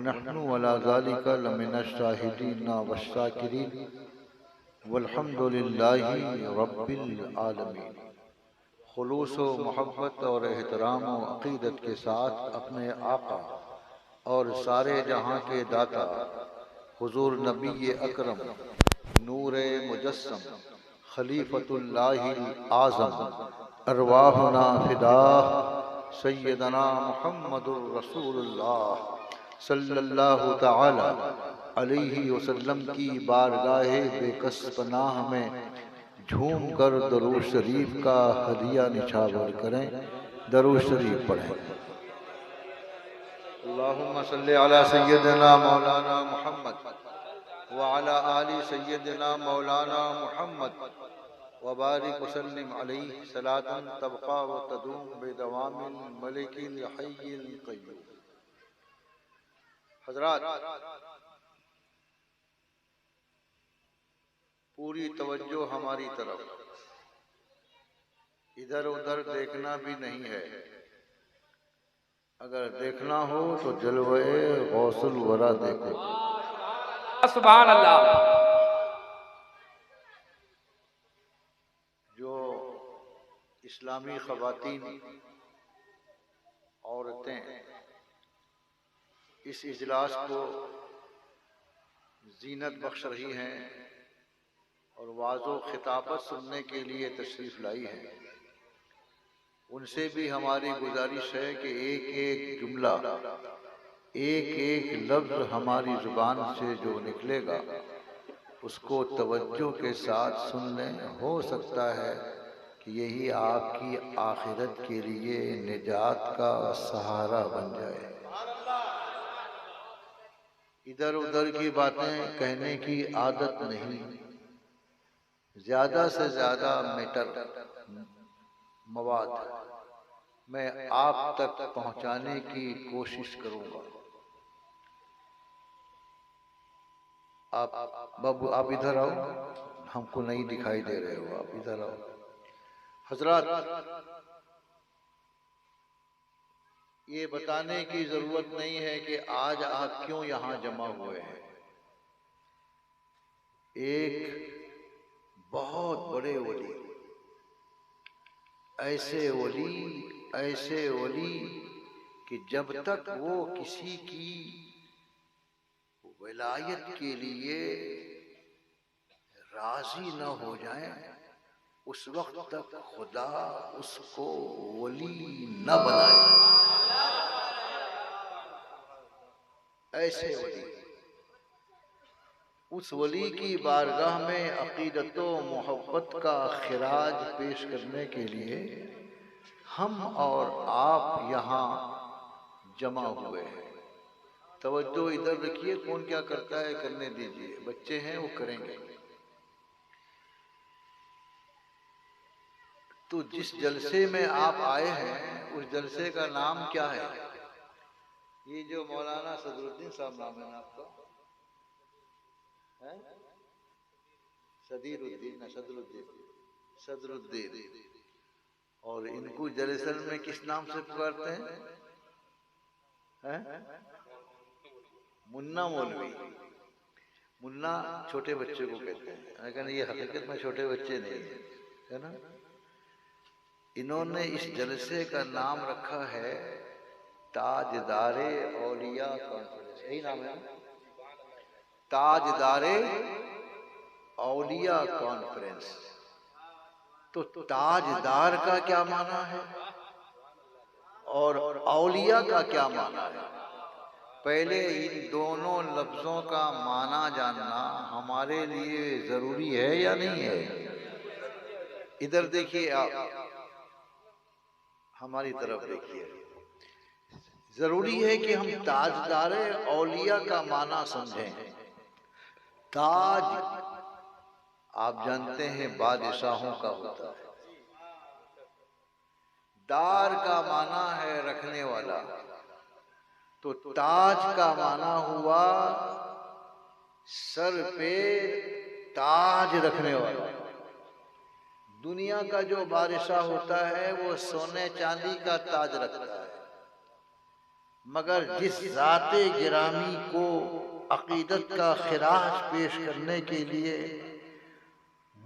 नहनु अला ज़ालिका लमिन शाहिदीन वश्शाकिरीन वल्हम्दुलिल्लाहि रब्बिल आलमीन। खुलूस व मोहब्बत और एहतराम व अक़ीदत के साथ अपने आका और सारे जहाँ के दाता हुजूर नबी अकरम नूरे मुजस्सम खलीफतुल्लाहिल आज़म अरवाहुना फिदाह सय्यदना मुहम्मदुर रसूलुल्लाह सल्लल्लाहु तआला अलैहि वसल्लम की बारगाहे बेकस पनाह में झूम कर दरूद शरीफ का हदिया निछावर करें। दरूद शरीफ पढ़ें। अल्लाहुम्मा सल्ली अला सय्यदिना मौलाना मुहम्मद व अला आलि सय्यदिना मौलाना मुहम्मद व बारिक वसल्लिम अलैहि सलातन तबका व तदूम बिदवामिल मलिकिल हय्यिल क़य्यूम। हज़रात, पूरी तवज्जो हमारी तरफ, इधर उधर देखना भी नहीं है। अगर देखना हो तो जलवे गौसुल वरा देखो। सुभान अल्लाह। जो इस्लामी ख़वातीन औरतें इस इजलास को जीनत बख्श रही हैं और वाज़ो खिताबत सुनने के लिए तशरीफ़ लाई है, उनसे भी हमारी गुजारिश है कि एक एक जुमला, एक एक लफ्ज़ हमारी ज़ुबान से जो निकलेगा उसको तवज्जो के साथ सुन लें। हो सकता है कि यही आपकी आखिरत के लिए निजात का सहारा बन जाए। इधर उधर की बातें कहने की आदत नहीं, ज्यादा से ज्यादा मैटर मवाद मैं आप तक पहुंचाने की कोशिश करूंगा। आप बाबू, आप इधर आओ, हमको नहीं दिखाई दे रहे हो, आप इधर आओ। हजरात, ये बताने की जरूरत नहीं है कि आज आप क्यों यहाँ जमा हुए हैं। एक बहुत बड़े वली, ऐसे वली कि जब तक वो किसी की विलायत के लिए राजी न हो जाए उस वक्त तक खुदा उसको वली न बनाए। ऐसे वली, उस वली की बारगाह में अक़ीदत व मोहब्बत का खिराज पेश करने के लिए हम और आप यहाँ जमा हुए हैं। तवज्जो इधर रखिए, कौन क्या करता है करने दीजिए, बच्चे हैं वो करेंगे। तो जिस जलसे में आप आए हैं उस जलसे का नाम क्या है? ये जो मौलाना सदरुद्दीन साहब नाम है ना आपका? है सदीरुद्दीन, सदरुद्दीन। और इनको जलसन में किस नाम से पुकारते हैं? मुन्ना मौलवी। मुन्ना छोटे बच्चे को कहते हैं, लेकिन ये हकीकत में छोटे बच्चे नहीं है ना। इन्होंने इस जलसे का नाम रखा है ताजदारे औलिया कॉन्फ्रेंस। यही नाम है, ताजदारे औलिया कॉन्फ्रेंस। तो ताजदार का क्या माना है और औलिया का क्या माना है? पहले इन दोनों लफ्जों का माना जानना हमारे लिए जरूरी है या नहीं है? इधर देखिए, आप हमारी तरफ देखिए। जरूरी है कि हम ताजदारे औलिया का माना समझें। ताज आप जानते हैं बादशाहों का होता है, दार का माना है रखने वाला, तो ताज का माना हुआ सर पे ताज रखने वाला। दुनिया का जो बादशाह होता है वो सोने चांदी का ताज रखता है, मगर जिस ज़ाते गिरामी को अक़ीदत का खिराज पेश करने के लिए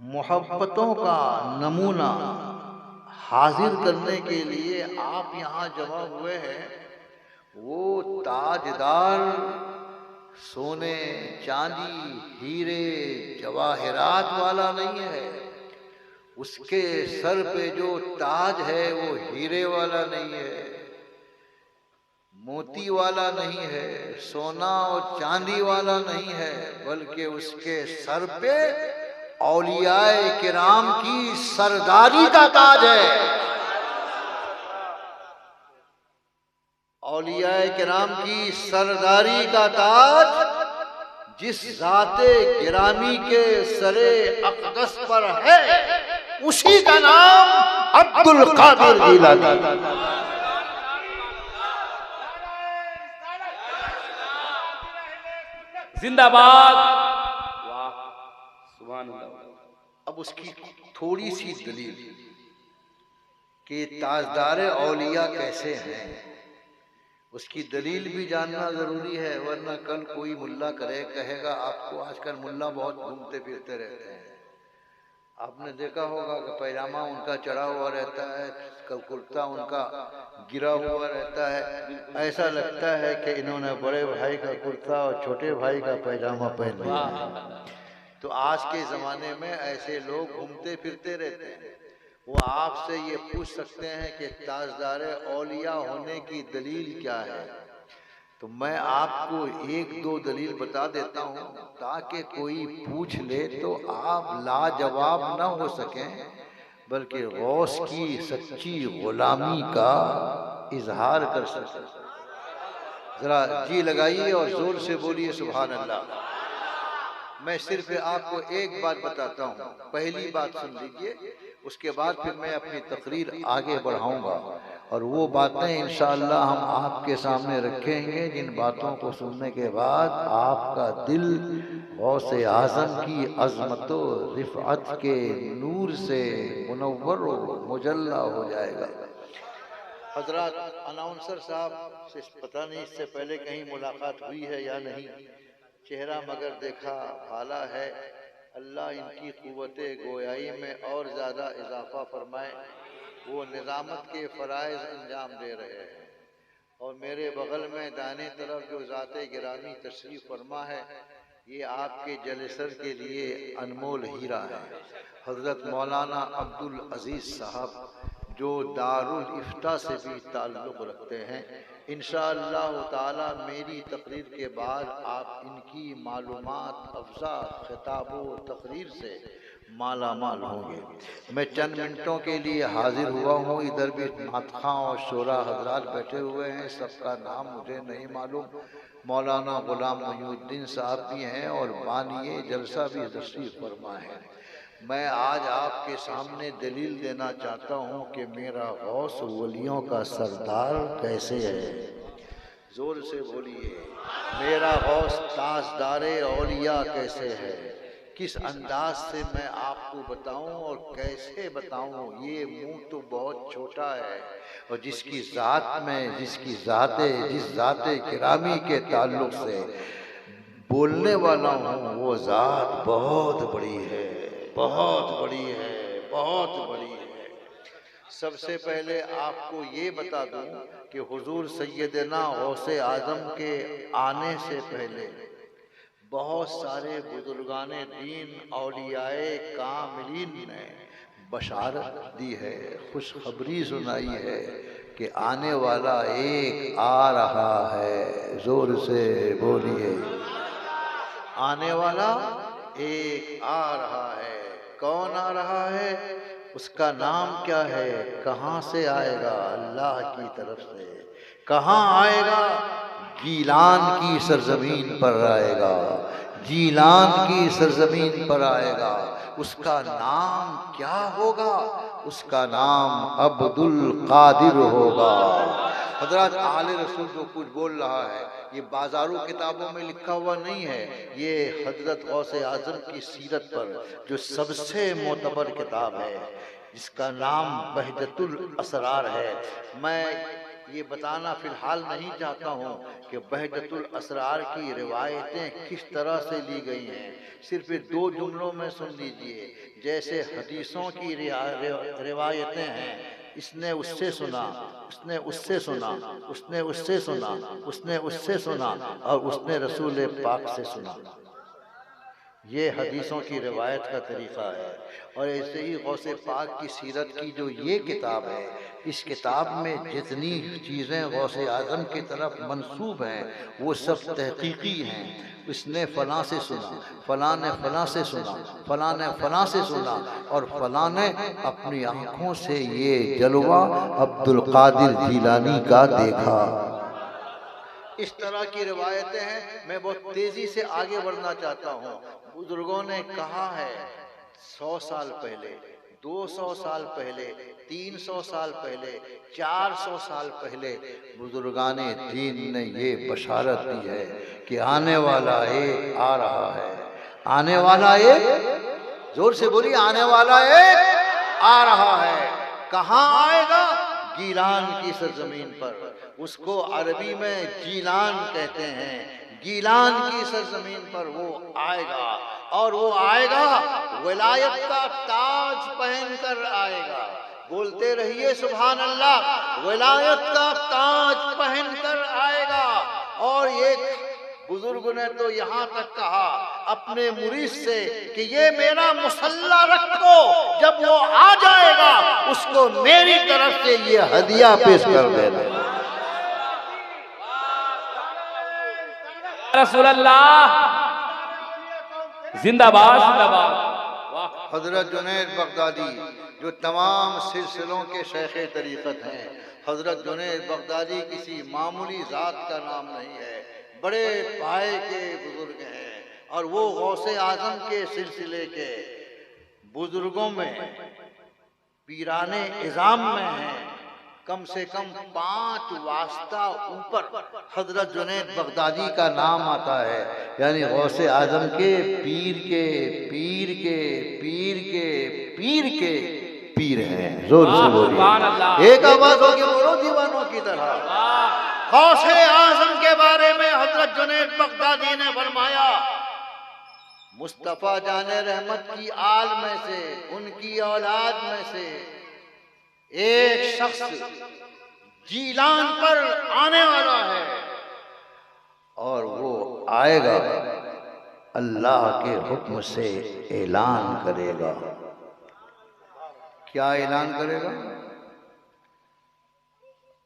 मोहब्बतों का नमूना हाजिर करने के लिए आप यहाँ जमा हुए हैं, वो ताजदार सोने चांदी हीरे जवाहरात वाला नहीं है। उसके सर पे जो ताज है वो हीरे वाला नहीं है, मोती वाला नहीं है, सोना और चांदी वाला नहीं है, बल्कि उसके सर पे औलियाए किराम की सरदारी का ताज है। औलियाए किराम की सरदारी का ताज जिस ज़ाते गिरामी के सरे अक़दस पर है, उसी का नाम अब्दुल कादिर जीलानी। जिंदाबाद। वाह, सुभान अल्लाह। अब उसकी थोड़ी सी दलील कि ताजदार औलिया कैसे हैं, उसकी दलील भी जानना जरूरी है, वरना कल कोई मुल्ला कहेगा आपको आजकल मुल्ला बहुत घूमते फिरते रहते हैं। आपने देखा होगा कि पैजामा उनका चढ़ा हुआ रहता है, कुर्ता उनका गिरा हुआ रहता है, ऐसा लगता है कि इन्होंने बड़े भाई का कुर्ता और छोटे भाई का पैजामा पहन लिया है। तो आज के ज़माने में ऐसे लोग घूमते फिरते रहते हैं। वो आपसे ये पूछ सकते हैं कि ताजदार औलिया होने की दलील क्या है। तो मैं आपको एक दो दलील बता देता हूँ, ताकि कोई पूछ ले तो आप लाजवाब न हो सकें, बल्कि गौस की सच्ची गुलामी का इजहार कर सकें। जरा जी लगाइए और जोर से बोलिए सुभान अल्लाह। मैं सिर्फ आपको एक बात बताता हूँ, पहली बात सुन लीजिए, उसके बाद फिर मैं अपनी तकरीर आगे बढ़ाऊंगा और वो बातें इंशाअल्लाह हम आपके सामने रखेंगे, जिन बातों को सुनने के बाद आपका दिल गौसे आज़म की अज़मत व रिफ़अत के नूर से मुनव्वर व मुजल्ला हो जाएगा। हज़रात अनाउंसर साहब से पता नहीं इससे पहले कहीं मुलाकात हुई है या नहीं, चेहरा मगर देखा भाला है। अल्लाह इनकी क़ुव्वते गोयाई में और ज़्यादा इजाफ़ा फरमाए। वो निज़ामत के फ़राइज़ अंजाम दे रहे हैं और मेरे बगल में दाने तरफ जो ज़ाते गिरामी तशरीफ़ फरमा है, ये आपके जलसर के लिए अनमोल हीरा है। हज़रत मौलाना अब्दुल अज़ीज़ साहब जो दारुल इफ्ता से भी ताल्लुक़ रखते हैं, इंशाअल्लाह ताला मेरी तकरीर के बाद आप इनकी मालूमात अफ़ज़ा खिताब व तकरीर से माला माल होंगे। मैं चंद मिनटों के लिए हाजिर हुआ हूँ। इधर भी नातख़ां और शोरा हज़रात बैठे हुए हैं, सबका नाम मुझे नहीं मालूम। मौलाना ग़ुलाम मोइनुद्दीन साहब भी हैं और बानिए जलसा भी तशरीफ़ फरमा है। मैं आज आपके सामने दलील देना चाहता हूँ कि मेरा गौस वलियों का सरदार कैसे है। जोर से बोलिए, मेरा गौस ताजदारे औलिया कैसे है। किस अंदाज से मैं आपको बताऊं और कैसे बताऊं, ये मुंह तो बहुत छोटा है और जिसकी ज़ात में जिस ज़ाते गिरामी के ताल्लुक़ से बोलने वाला हूँ, वो ज़ात बहुत बड़ी है, बहुत बड़ी है, बहुत बड़ी है। सबसे पहले आपको ये बता दूं कि हुजूर सैयदना गौसे आज़म के आने से पहले बहुत सारे बुजुर्गाने दीन औलियाए कामिलीन ने बशारत दी है, खुशखबरी सुनाई है कि आने वाला एक आ रहा है। जोर से बोलिए, आने वाला एक आ रहा है। कौन आ रहा है, उसका नाम क्या है, कहाँ से आएगा, अल्लाह की तरफ से। कहाँ आएगा, गीलान की सरजमीन पर आएगा, गीलान की सरजमीन पर आएगा। उसका नाम क्या होगा, उसका नाम अब्दुल कादिर होगा। हज़रत आले रसूल जो कुछ बोल रहा है, ये बाजारों किताबों में लिखा हुआ नहीं है, ये हज़रत गौसे आज़म की सीरत पर जो सबसे मोतबर किताब है, जिसका नाम बहजतुल असरार है। मैं ये बताना फिलहाल नहीं चाहता हूँ कि बहजतुल असरार की रिवायतें किस तरह से ली गई हैं। सिर्फ 2 जुमलों में सुन लीजिए। जैसे हदीसों की रिवायतें हैं, इसने उससे सुना, उसने उससे सुना, उसने उससे सुना, उसने उससे सुना और उसने रसूल पाक से सुना। ये हदीसों की रिवायत का तरीक़ा है। और ऐसे ही गौसे पाक की सीरत की जो ये किताब है, इस किताब में जितनी चीज़ें गौसे आज़म की तरफ मंसूब हैं वो सब तहकीकी हैं। इसने फ़लाँ से सुना, फ़लाँ ने फ़लाँ से सुना, फ़लाँ ने फ़लाँ से सुना और फ़लाँ ने अपनी आँखों से ये जलवा अब्दुल कादिर जीलानी का देखा। इस तरह की रिवायतें हैं। मैं बहुत तेजी से आगे बढ़ना चाहता हूँ। बुजुर्गों ने कहा है 100 साल पहले, 200 साल पहले, 300 साल पहले, 400 साल पहले बुजुर्गाने दीन ने ये बशारत दी है कि आने वाला एक आ रहा है। आने वाला एक, जोर से बोलिए, आने वाला एक आ रहा है। कहाँ आएगा? गीलान की सरजमीन पर। उसको अरबी में जीलान कहते हैं। गीलान की सरजमीन पर वो आएगा और वो आएगा विलायत का ताज पहनकर आएगा। बोलते रहिए सुभान अल्लाह। विलायत का ताज पहनकर आएगा। और एक बुजुर्ग ने तो यहाँ तक कहा अपने मुरीद से कि ये मेरा मुसल्ला रखो, जब वो आ जाएगा उसको मेरी तरफ से ये हदिया पेश कर देना। रसूलल्लाह जिंदाबाद जिंदाबाद। हजरत जुनैद बगदादी जो तमाम सिलसिलों के शेख तरीक़त हैं। हजरत जुनैद बगदादी किसी मामूली ज़ात का नाम नहीं है, बड़े पाए के बुजुर्ग हैं और वो गौसे आज़म के सिलसिले के बुजुर्गों में पीराने इज़ाम में हैं। कम से कम 5 वास्ता ऊपर हजरत जुनैद बगदादी का नाम आता है। यानी गौसे आज़म के पीर के पीर के पीर के पीर के पीर हैं। जोर से बोलिए, एक आवाज होगी, बोलो दीवानों की तरह। गौसे आज़म के बारे में हजरत जुनैद बगदादी ने फरमाया, मुस्तफ़ा जाने रहमत की आल में से, उनकी औलाद में से एक शख्स जीलान पर आने वाला है और वो आएगा अल्लाह के हुक्म से ऐलान करेगा। क्या ऐलान करेगा?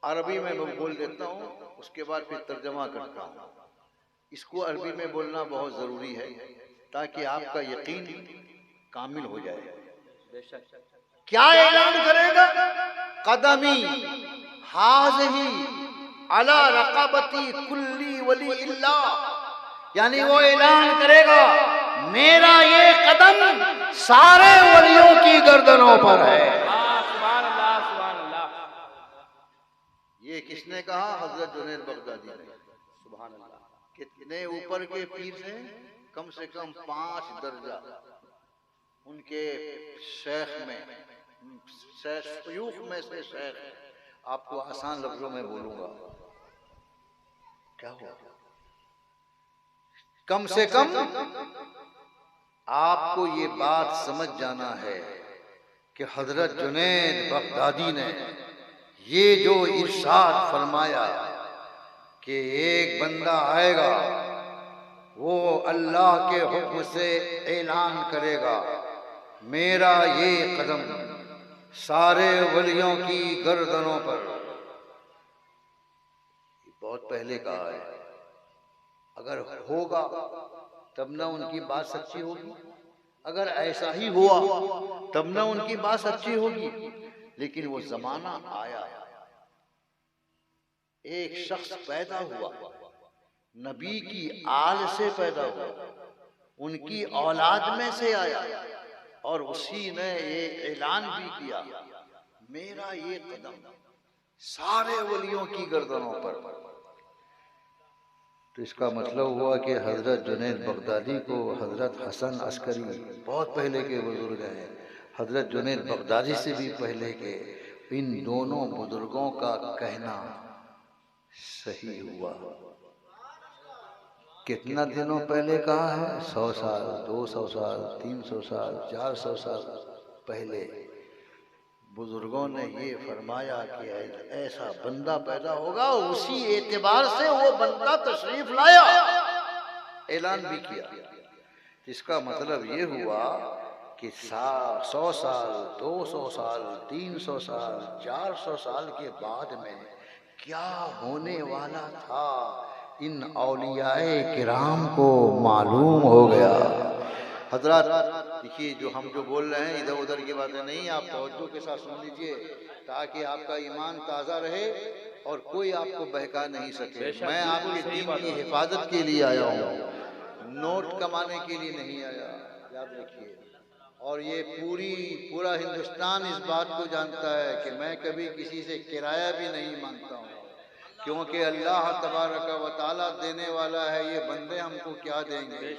अरबी में मैं बोल देता हूँ, उसके बाद फिर तर्जमा करता हूँ। इसको अरबी में बोलना बहुत जरूरी है ताकि आपका यकीन कामिल हो जाए। क्या ऐलान करेगा? कदमी हाज़ही अला रक़बती कुल्ली वली इल्लाह। यानी वो ऐलान करेगा मेरा ये कदम सारे वलियों की गर्दनों पर है। सुभान अल्लाह सुभान अल्लाह। ये किसने कहा? हजरत जुनैद बगदादी ने। सुभान अल्लाह। कितने ऊपर के पीर हैं? कम से कम 5 दर्जा उनके शेख में, शयूख में से शेख। आपको आसान लफ्जों में बोलूंगा, क्या हुआ? कम से कम आपको ये बात समझ जाना है कि हजरत जुनैद बगदादी ने ये जो इरशाद फरमाया कि एक बंदा आएगा, वो अल्लाह के हुक्म से ऐलान करेगा मेरा ये कदम सारे वलियों की गर्दनों पर। बहुत पहले कहा है। अगर होगा तब ना उनकी बात सच्ची होगी, अगर ऐसा ही हुआ तब ना उनकी बात सच्ची होगी। लेकिन वो जमाना आया, एक शख्स पैदा हुआ, नबी की आल से पैदा हुआ, उनकी औलाद में से आया और उसी ने ये ऐलान भी किया मेरा ये कदम सारे वलियों की गर्दनों पर। तो इसका मतलब हुआ कि हजरत जुनैद बगदादी को हजरत हसन अस्करी बहुत पहले के बुजुर्ग हैं, हजरत जुनैद बगदादी से भी पहले के, इन दोनों बुजुर्गों का कहना सही हुआ। कितना दिनों पहले कहा है? 100 साल, 200 साल, 300 साल, 400 साल पहले बुजुर्गों ने ये फरमाया कि ऐसा बंदा पैदा होगा, और उसी एतबार से वो बंदा तशरीफ लाया, ऐलान भी किया। इसका मतलब ये हुआ कि 100 साल, 200 साल, 300 साल, 400 साल के बाद में क्या होने वाला था, इन औलियाए किराम को मालूम हो गया। हजरत देखिए, जो हम जो बोल रहे हैं इधर उधर की बातें नहीं, आप तवज्जो के साथ सुन लीजिए, ताकि आपका ईमान ताज़ा रहे और कोई आपको बहका नहीं सके। मैं आपके दीन की हिफाजत के लिए आया हूँ, नोट कमाने के लिए नहीं आया, याद रखिए। और ये पूरा हिंदुस्तान इस बात को जानता है कि मैं कभी किसी से किराया भी नहीं मांगता हूँ, क्योंकि अल्लाह तबारक व तआला देने वाला है। ये बंदे हमको क्या देंगे?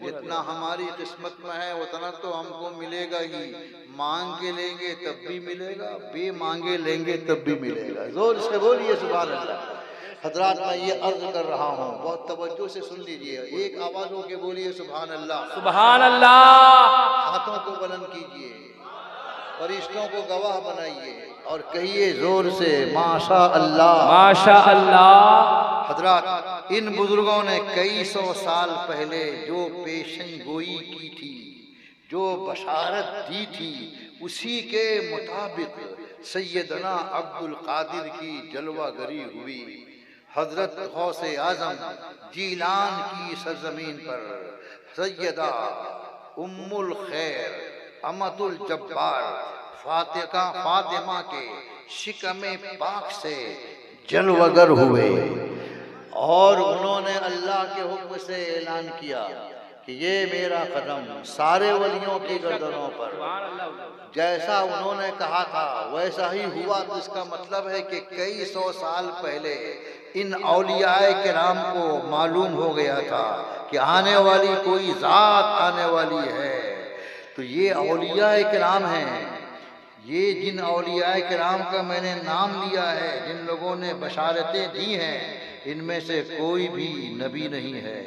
जितना हमारी किस्मत में है उतना तो हमको मिलेगा ही। मांग के लेंगे तब भी मिलेगा, बे मांगे लेंगे तब भी मिलेगा। जोर से बोलिए सुभान अल्लाह। हजरात, मैं ये अर्ज कर रहा हूँ, बहुत तवज्जो से सुन लीजिए, एक आवाज हो के बोलिए सुभान अल्लाह। सुभान अल्लाह। हाथों को बुलंद कीजिए, फरिश्तों को गवाह बनाइए और कहिए जोर से माशा अल्लाह, माशा अल्लाह। हजरात, इन बुजुर्गों ने कई 100 साल पहले जो पेशन गोई की थी, जो बशारत दी थी, उसी के मुताबिक सैयदना अब्दुल कादिर की जलवागरी हुई। हजरत गौसे आजम जीलान की सरजमीन पर सैयदा उम्मुल खैर अमतुल जब्बार फातिमा के शिकमे पाक से जलवागर हुए और उन्होंने अल्लाह के हुक्म से ऐलान किया कि ये मेरा कदम सारे वलियों की गर्दनों पर। जैसा उन्होंने कहा था वैसा ही हुआ। तो इसका मतलब है कि कई 100 साल पहले इन औलियाए किराम को मालूम हो गया था कि आने वाली कोई जात आने वाली है। तो ये औलियाए किराम हैं, ये जिन औलियाए किराम का मैंने नाम लिया है, जिन लोगों ने बशारतें दी हैं, इनमें से कोई भी नबी नहीं है,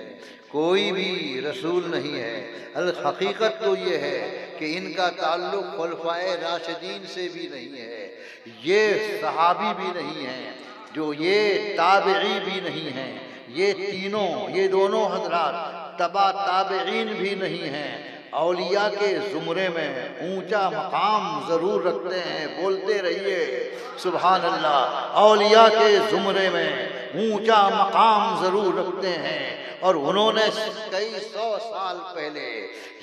कोई भी रसूल नहीं है। अल हकीकत तो ये है कि इनका ताल्लुक खुलफाए राशिदीन से भी नहीं है, ये सहाबी भी नहीं है, जो ये ताबई भी नहीं है, ये तीनों, ये दोनों हजरात तबा ताबईन भी नहीं हैं। औलिया के ज़ुमरे में ऊंचा मकाम ज़रूर रखते हैं, बोलते रहिए सुभान अल्लाह। औलिया के ज़ुमरे में ऊंचा मकाम ज़रूर रखते हैं और उन्होंने कई 100 साल पहले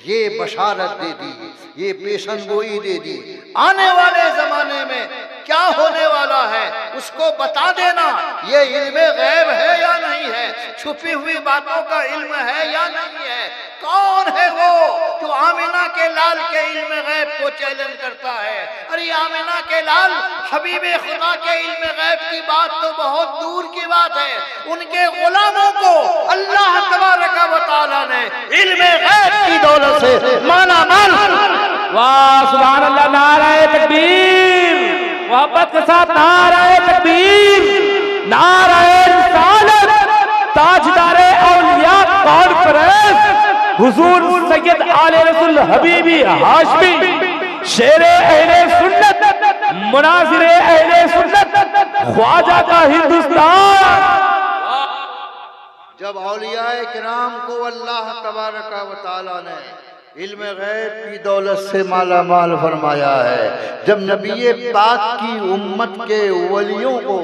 ये बशारत दे दी, ये पेशन गोई दे दी, आने वाले ज़माने में क्या होने वाला है उसको बता देना। ये इल्म गैब है या नहीं है, छुपी हुई बातों का इल्म है या नहीं है। कौन है वो जो आमिना के लाल के इल्म गैब को चैलेंज करता है? अरे आमिना के लाल हबीबे खुदा के इल्म गैब की बात तो बहुत दूर की बात है। उनके गुलामों को अल्लाह तबारक व तआला ने इल्म गैब की दौलत से माला माल। वाह सुभान अल्लाह। नाराए तकबीर, मोहब्बत के साथ नाराए तकबीर, नाराए रिसालत, ताजदारे औलिया कॉन्फ्रेंस हुजूर सैयद आले रसूल हबीबी हाशमी शेरे अहले सुन्नत, मुनाजिरे अहले सुन्नत, ख्वाजा का हिंदुस्तान। जब औलियाए किराम को अल्लाह तबारक व तआला ने इल्म गैब की दौलत से माला माल फरमाया है, जब नबी पाक की उम्मत के वलियों को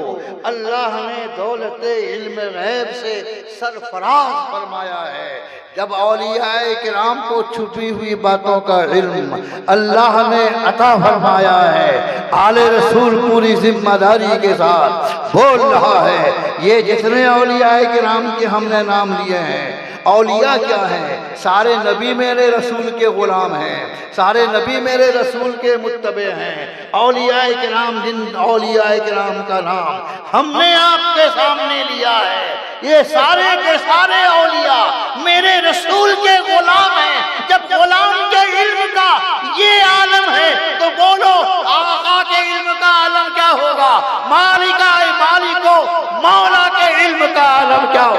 अल्लाह ने दौलत इल्म गैब से सरफराज फरमाया है, जब औलियाए किराम को छुपी हुई बातों का इल्म अल्लाह ने अता फरमाया है, आले रसूल पूरी जिम्मेदारी के साथ बोल रहा है। ये जितने औलियाए किराम के हमने नाम लिए हैं, औलिया क्या है? सारे नबी मेरे रसूल के गुलाम हैं, सारे नबी मेरे रसूल के मुत्तबे हैं। औलियाए किराम, जिन औलियाए किराम का नाम हमने आपके सामने लिया है, ये सारे के सारे औलिया मेरे रसूल के गुलाम हैं। जब गुलाम के इल्म का ये आलम है तो बोलो आका के इल्म का आलम क्या होगा? मालिका मालिको मौला आलम क्या हो।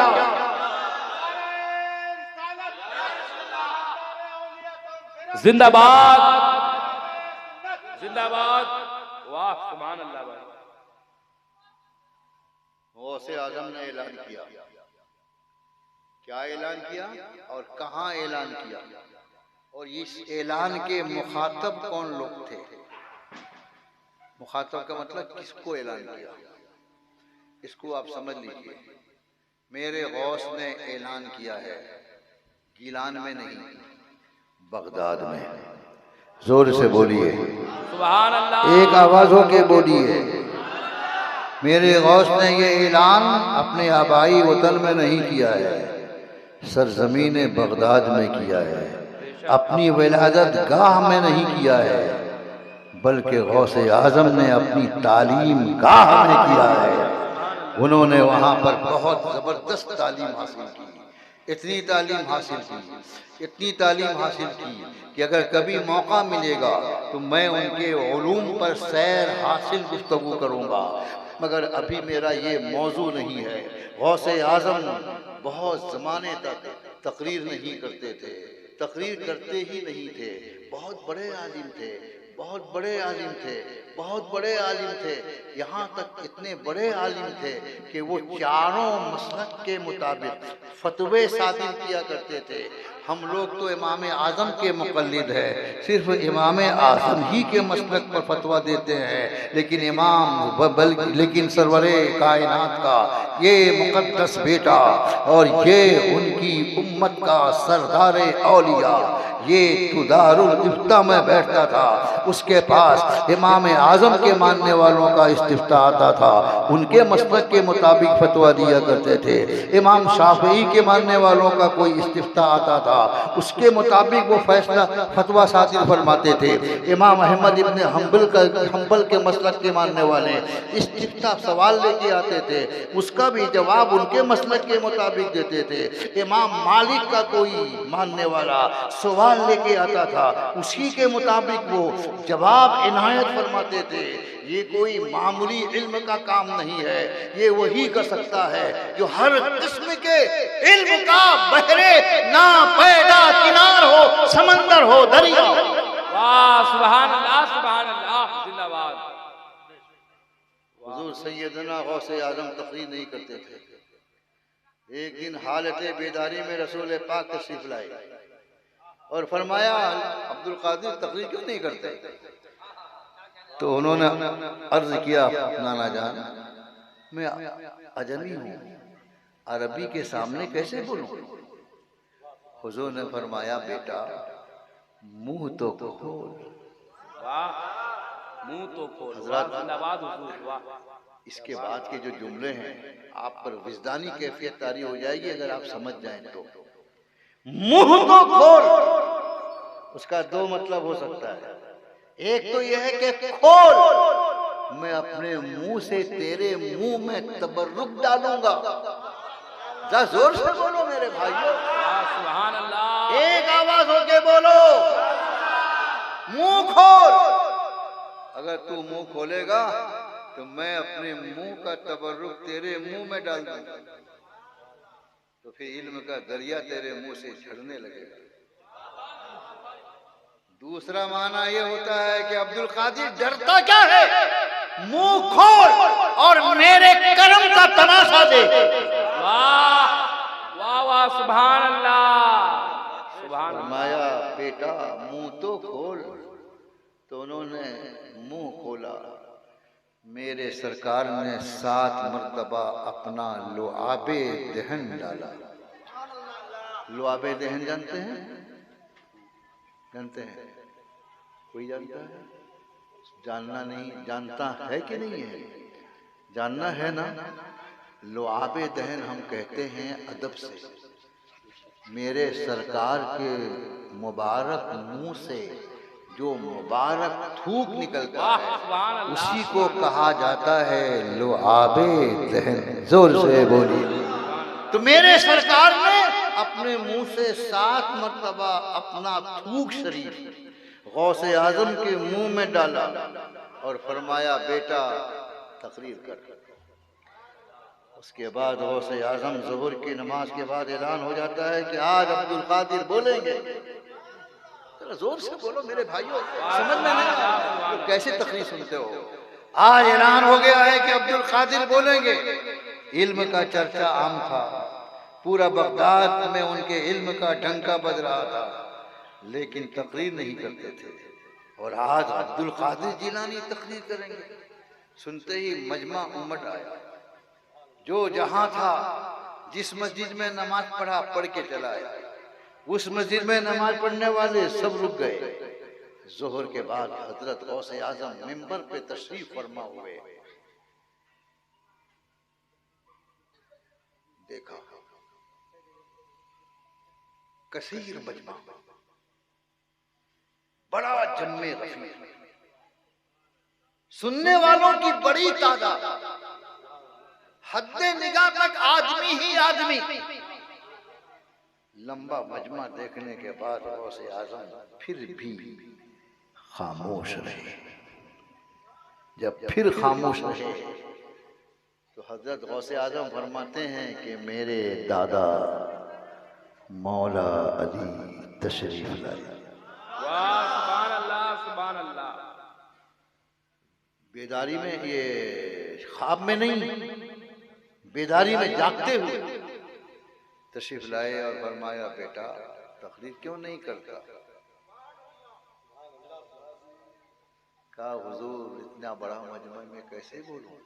जिंदाबाद जिंदाबाद। वाह सुभान अल्लाह भाई। गौसे आजम ने ऐलान किया, क्या ऐलान किया और कहाँ ऐलान किया, और इस ऐलान के मुखातब कौन लोग थे। मुखातब का मतलब किसको ऐलान किया, इसको आप समझ लीजिए। मेरे गौस ने ऐलान किया है, गिलान में नहीं, बगदाद में। जोर से बोलिए सुभान अल्लाह। एक आवाज हो के बोलिए। मेरे गौस ने ये ऐलान अपने आबाई वतन में नहीं किया है, सरजमीन बगदाद में किया है। अपनी विलादत गाह में नहीं किया है, बल्कि गौसे आजम ने अपनी तालीम गाह में किया है। उन्होंने वहाँ पर बहुत ज़बरदस्त तालीम हासिल की, इतनी तालीम हासिल की, इतनी तालीम हासिल की कि अगर कभी मौका मिलेगा तो मैं उनके उलूम पर सैर हासिल गुफ्तगू करूँगा, मगर अभी मेरा ये मौजू नहीं है। गौसे आज़म बहुत ज़माने तक तकरीर नहीं करते थे, तकरीर करते ही नहीं थे। बहुत बड़े आलिम थे, बहुत बड़े आलिम थे, बहुत बड़े आलिम थे। यहाँ तक इतने बड़े आलिम थे कि वो चारों मसलक के मुताबिक फतवे सादिर किया करते थे। हम लोग तो इमाम आज़म के मुक़ल्लिद है, सिर्फ इमाम आज़म ही के मसलक पर फतवा देते हैं, लेकिन सरवरे कायनात का ये मुक़द्दस बेटा और ये उनकी उम्मत का सरदार औलिया, ये तुदारुल इफ्ता में बैठता था, उसके पास इमाम आज़म के मानने वालों का इस्तिफ्ता आता था, उनके मसलक के मुताबिक फतवा दिया करते थे। इमाम शाफई के मानने वालों का कोई इस्तिफ्ता आता था, उसके मुताबिक वो फैसला फतवा सादिर फरमाते थे। इमाम अहमद इब्न हम्बल के मसलक के मानने वाले इस्तिफ्ता सवाल लेके आते थे, उसका भी जवाब उनके मसलक के मुताबिक देते थे। इमाम मालिक का कोई मानने वाला सवाल लेके आता था, उसी के मुताबिक वो जवाब इनायत फरमाते थे। ये कोई मामूली इल्म का काम नहीं है, ये वही कर सकता है जो हर किस्म के इल्म का बहरे ना पैदा किनार हो, समंदर हो, दरिया। वाह सुभान अल्लाह सुभान अल्लाह। जिंदाबाद। हुजूर सैयदना गौसे आज़म तकरीर नहीं करते थे। एक दिन हालत बेदारी में रसूल पाक तशरीफ लाए और फरमाया, अब्दुल कादिर तकरीर क्यों नहीं करते। तो उन्होंने अर्ज किया, नाना जान मैं अजमी हूँ, अरबी के सामने कैसे बोलूँ। हुजूर ने फरमाया, बेटा मुंह तो खोल। वाह मुंह तो खोल। जिंदाबाद हुजूर। वाह। इसके बाद के जो जुमले हैं आप पर विजदानी कैफियत तारी हो जाएगी अगर आप समझ जाएं तो। मुंह तो खोल, उसका दो मतलब हो सकता है। एक तो यह है कि खोल, मैं अपने मुंह से तेरे मुंह में तबर्रुक डालूंगा। जरा जोर से बोलो मेरे भाइयों, सुभान अल्लाह। एक आवाज होके बोलो, मुंह खोल। अगर तू मुंह खोलेगा तो मैं अपने मुंह का तबर्रुक तेरे मुंह में डाल दूंगा, तो फिर इल्म का दरिया तेरे मुंह से झड़ने लगेगा। दूसरा माना यह होता है कि अब्दुल कादिर डरता क्या है, मुंह खोल और मेरे करम का तमाशा दे। वाह वाह वाह सुभान अल्लाह सुभान अल्लाह। फरमाया, बेटा मुंह तो खोल। तो उन्होंने मुंह खोला। मेरे सरकार ने 7 मरतबा अपना लुआबे दहन डाला। लुआबे दहन जानते हैं? जानते हैं? कोई जानता है? जानना नहीं, जानता है कि नहीं है? जानना है ना। लुआबे दहन हम कहते हैं अदब से। मेरे सरकार के मुबारक मुंह से जो मुबारक थूक निकलता है उसी को कहा जाता है लुआबे दहन। जोर से बोलिए। तो मेरे सरकार ने अपने मुंह से 7 मरतबा अपना थूक शरीफ गौसे आजम के मुंह में डाला और फरमाया, बेटा तकरीर कर। उसके बाद गौसे आजम ज़ोहर की नमाज के बाद ऐलान हो जाता है कि आज अब्दुल कादिर बोलेंगे। जरा जोर से बोलो मेरे भाइयों, समझ में नहीं आ रहा तो कैसे तकरीर सुनते हो। आज ऐलान हो गया है कि अब्दुल कादिर बोलेंगे। इल्म का चर्चा आम था, पूरा बगदाद में उनके इल्म का डंका बज रहा था, लेकिन तकरीर नहीं करते थे। और आज अब्दुल कादिर जिलानी तकरीर करेंगे। सुनते ही मजमा उमट आया। जो जहां था, जिस मस्जिद में नमाज पढ़ा पढ़ के चला आया। उस मस्जिद में नमाज पढ़ने वाले सब रुक गए। जोहर के बाद हजरत गौसे आजम मिंबर पे तशरीफ फरमा हुए। देखा कसीर मजमा, बड़ा जम्मे गफीर, सुनने वालों की बड़ी तादाद, हद्दे निगाह तक आदमी ही आदमी। लंबा मजमा देखने के बाद गौसे आजम फिर भी खामोश रहे। जब फिर खामोश रहे तो हजरत गौसे आजम फरमाते हैं कि मेरे दादा मौला अली तशरीफ लाए। वाह, सुभान अल्लाह, सुभान अल्लाह। बेदारी में, ये ख्वाब में नहीं, बेदारी में जागते हुए तशरीफ लाए और फरमाया बेटा तकरीर क्यों नहीं करता। कहा हुजूर इतना बड़ा मजमा में कैसे बोलूं।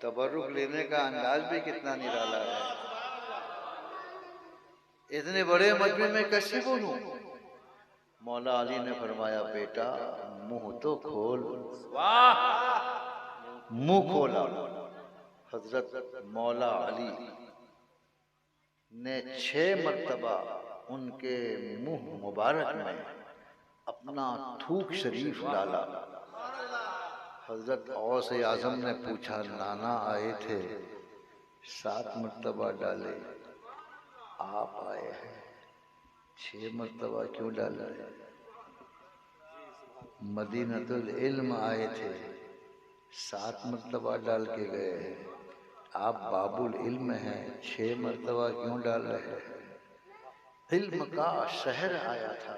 तबर्रुक लेने का अंदाज भी कितना निराला है। इतने बड़े मजमे में कैसे बोलूं। मौला अली ने फरमाया बेटा मुंह तो खोल। वाह, मुंह खोला। हजरत मौला अली ने 6 मर्तबा उनके मुंह मुबारक में अपना थूक शरीफ डाला। हजरत गौसे आजम ने पूछा नाना आए थे, 7 मर्तबा डाले, आप आए हैं 6 मर्तबा क्यों डाला है। मदीनतुल इल्म आए थे, 7 मर्तबा डाल के गए हैं। आप बाबुल इल्म हैं, 6 मर्तबा क्यों डाल रहे हैं। इल्म का शहर आया था,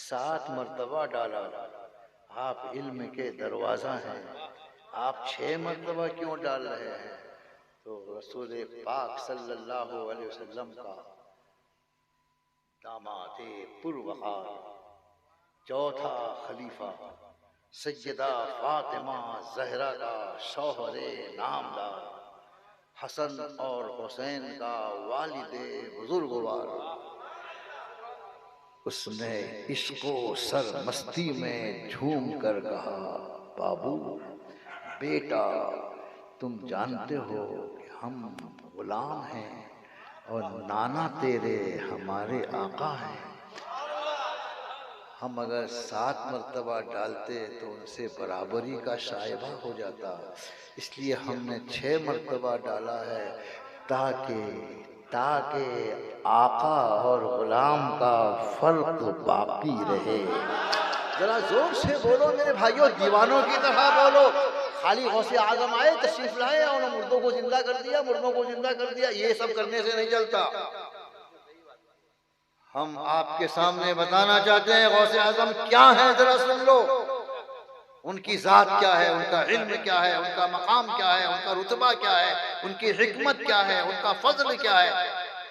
7 मर्तबा डाला। आप इल्म के दरवाजा हैं, आप 6 मर्तबा क्यों डाल रहे हैं। तो रसूल पाक सल्लल्लाहु अलैहि वसल्लम का दामाद पुरवकार, चौथा खलीफा सैयदा फातिमा ज़हरा का शौहरे नामदार, हसन और हुसैन का वालिदे बुजुर्गवार, उसने इश्को सर मस्ती में झूम कर कहा बाबू बेटा तुम जानते हो कि हम गुलाम हैं और नाना तेरे हमारे आका हैं। हम अगर 7 मर्तबा डालते तो उनसे बराबरी का शायबा हो जाता, इसलिए हमने 6 मर्तबा डाला है ताकि आका और गुलाम का फर्क बाकी रहे। जरा जोर से बोलो मेरे भाइयों, दीवानों की तरह बोलो। खाली गौसे आजम आए तशरीफ लाए और मुर्दों को जिंदा कर दिया, मुर्दों को जिंदा कर दिया, ये सब करने से नहीं चलता। हम आपके सामने बताना चाहते हैं गौसे आजम क्या है, जरा सुन लो। उनकी जात क्या है, उनका इल्म क्या है, उनका मकाम क्या है, उनका रुतबा क्या है, उनकी हिकमत क्या है, उनका फजल क्या है,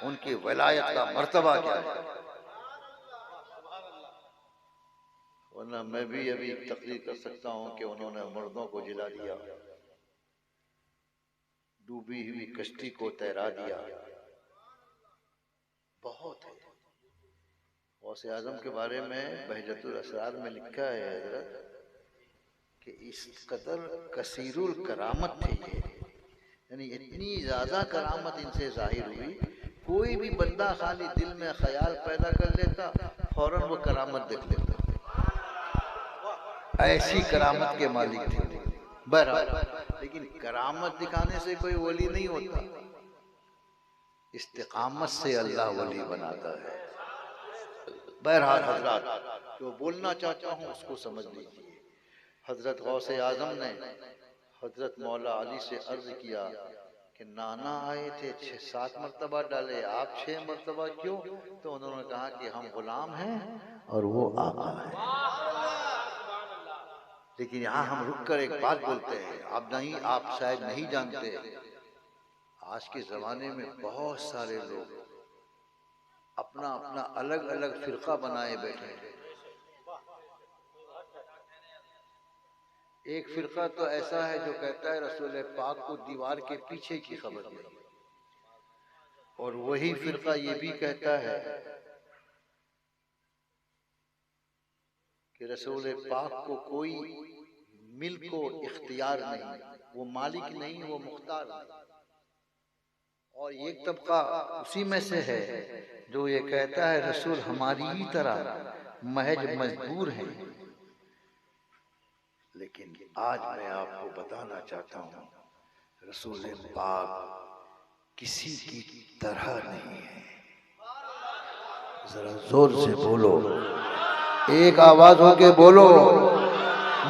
उनकी वलायत का मर्तबा क्या है। वरना मैं भी अभी तकरीर कर सकता हूं कि उन्होंने मुर्दों को जिला दिया, डूबी हुई कश्ती को तैरा दिया। बहुत है। गौसे आजम के बारे में बहजतुल असरार में लिखा है हजरत कि इस कदर कसीरुल करामत थे ये, यानी इतनी ज्यादा करामत इनसे जाहिर हुई, कोई भी बंदा खाली दिल में ख्याल पैदा कर लेता फौरन वो करामत देख लेता। ऐसी करामत के मालिक थे बहरहाल। लेकिन करामत दिखाने से कोई वली नहीं होता, इस्तिकामत से अल्लाह वली बनाता है। बहरहाल हजरत जो बोलना चाहता हूँ उसको समझ लीजिए। हजरत गौसे आजम ने हजरत मौला अली से अर्ज किया कि नाना आए थे 6-7 मरतबा डाले, आप 6 मरतबा क्यों? तो उन्होंने कहा कि हम गुलाम हैं और वो आका है। लेकिन यहाँ हम रुक कर एक बात बोलते हैं, आप शायद नहीं जानते, आज के जमाने में बहुत सारे लोग अपना अपना अलग अलग फिरका बनाए बैठे हैं। एक फिरका तो ऐसा है जो कहता है रसूल पाक को दीवार के पीछे की खबर मिली, और वही फिरका ये भी कहता है कि रसूल पाक को कोई मिल्क को इख्तियार नहीं, वो मालिक नहीं, वो मुख्तार नहीं। और एक तबका उसी में से है जो ये कहता है रसूल हमारी ही तरह महज मजबूर हैं। लेकिन आज मैं आपको बताना चाहता हूँ रसूल पाक किसी की तरह नहीं है। जरा जोर से बोलो, एक आवाज होके बोलो,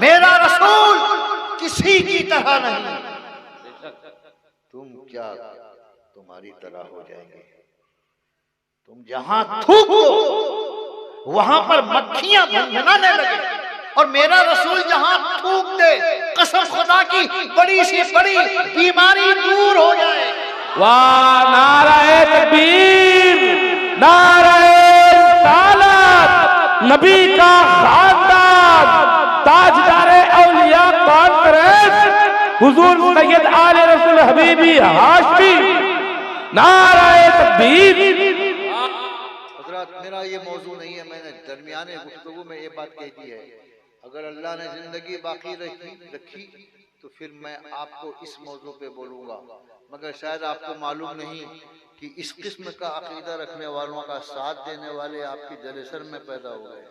मेरा रसूल किसी की तरह नहीं। तुम क्या तुम्हारी तरह हो जाएंगे? तुम जहां थूक दो वहां पर मक्खियां भनभनाने लगे, और मेरा रसूल जहां थूक दे कसम खुदा की बड़ी सी बड़ी बीमारी दूर हो जाए। वाह, नाराए तकबीर, नाराए रिसालत, नबी का खानदान, ताजदारे औलिया कॉन्फ्रेंस, हुजूर सैयद आले रसूल हबीबी हाशमी, नाराए तकबीर। हजरत मेरा ये मौजू नहीं है, मैंने दरमियाने गुफ्तगू में ये बात कह दी है। अगर अल्लाह ने जिंदगी बाकी रखी तो फिर मैं आपको इस मौजू पे बोलूंगा, मगर शायद आपको मालूम नहीं कि इस किस्म का अकीदा रखने वालों का साथ देने वाले आपकी जलसर में पैदा हो गए।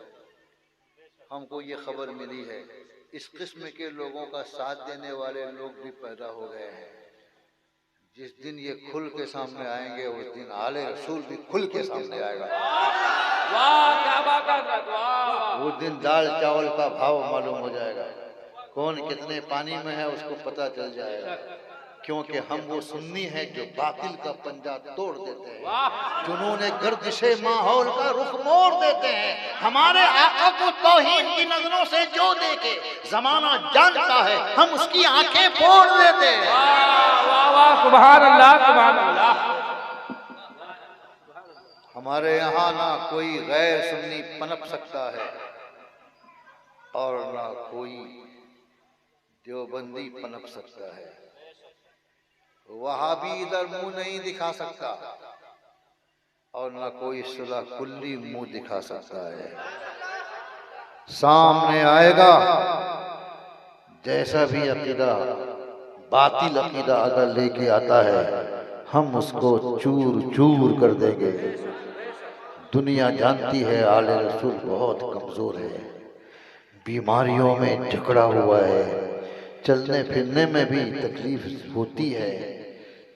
हमको ये खबर मिली है इस किस्म के लोगों का साथ देने वाले लोग भी पैदा हो गए हैं। जिस दिन ये खुल के सामने आएंगे उस दिन आले रसूल भी खुल के सामने आएगा। वाह, क्या बात है, वाह। उस दिन दाल चावल का भाव मालूम हो जाएगा, कौन कितने पानी में है उसको पता चल जाएगा, क्योंकि हम वो सुन्नी हैं जो बातिल का पंजा तोड़ देते हैं, जुनून गर्दिशे माहौल का रुख मोड़ देते हैं। हमारे आका को तौहीन की नजरों से जो देखे जमाना जानता है, हम उसकी आंखें फोड़ देते हैं। वाह वाह, सुभान अल्लाह, सुभान अल्लाह। हमारे यहाँ ना कोई गैर सुन्नी पनप सकता है और ना कोई देवबंदी पनप सकता है। वहाबी इधर मुंह नहीं दिखा सकता और ना कोई सुलह कुल्ली मुंह दिखा सकता है। सामने आएगा जैसा भी अकीदा, बातिल अकीदा अगर लेके आता है हम उसको चूर चूर कर देंगे। दुनिया जानती है आले रसूल बहुत कमजोर है, बीमारियों में जकड़ा हुआ है, चलने फिरने में भी तकलीफ होती है,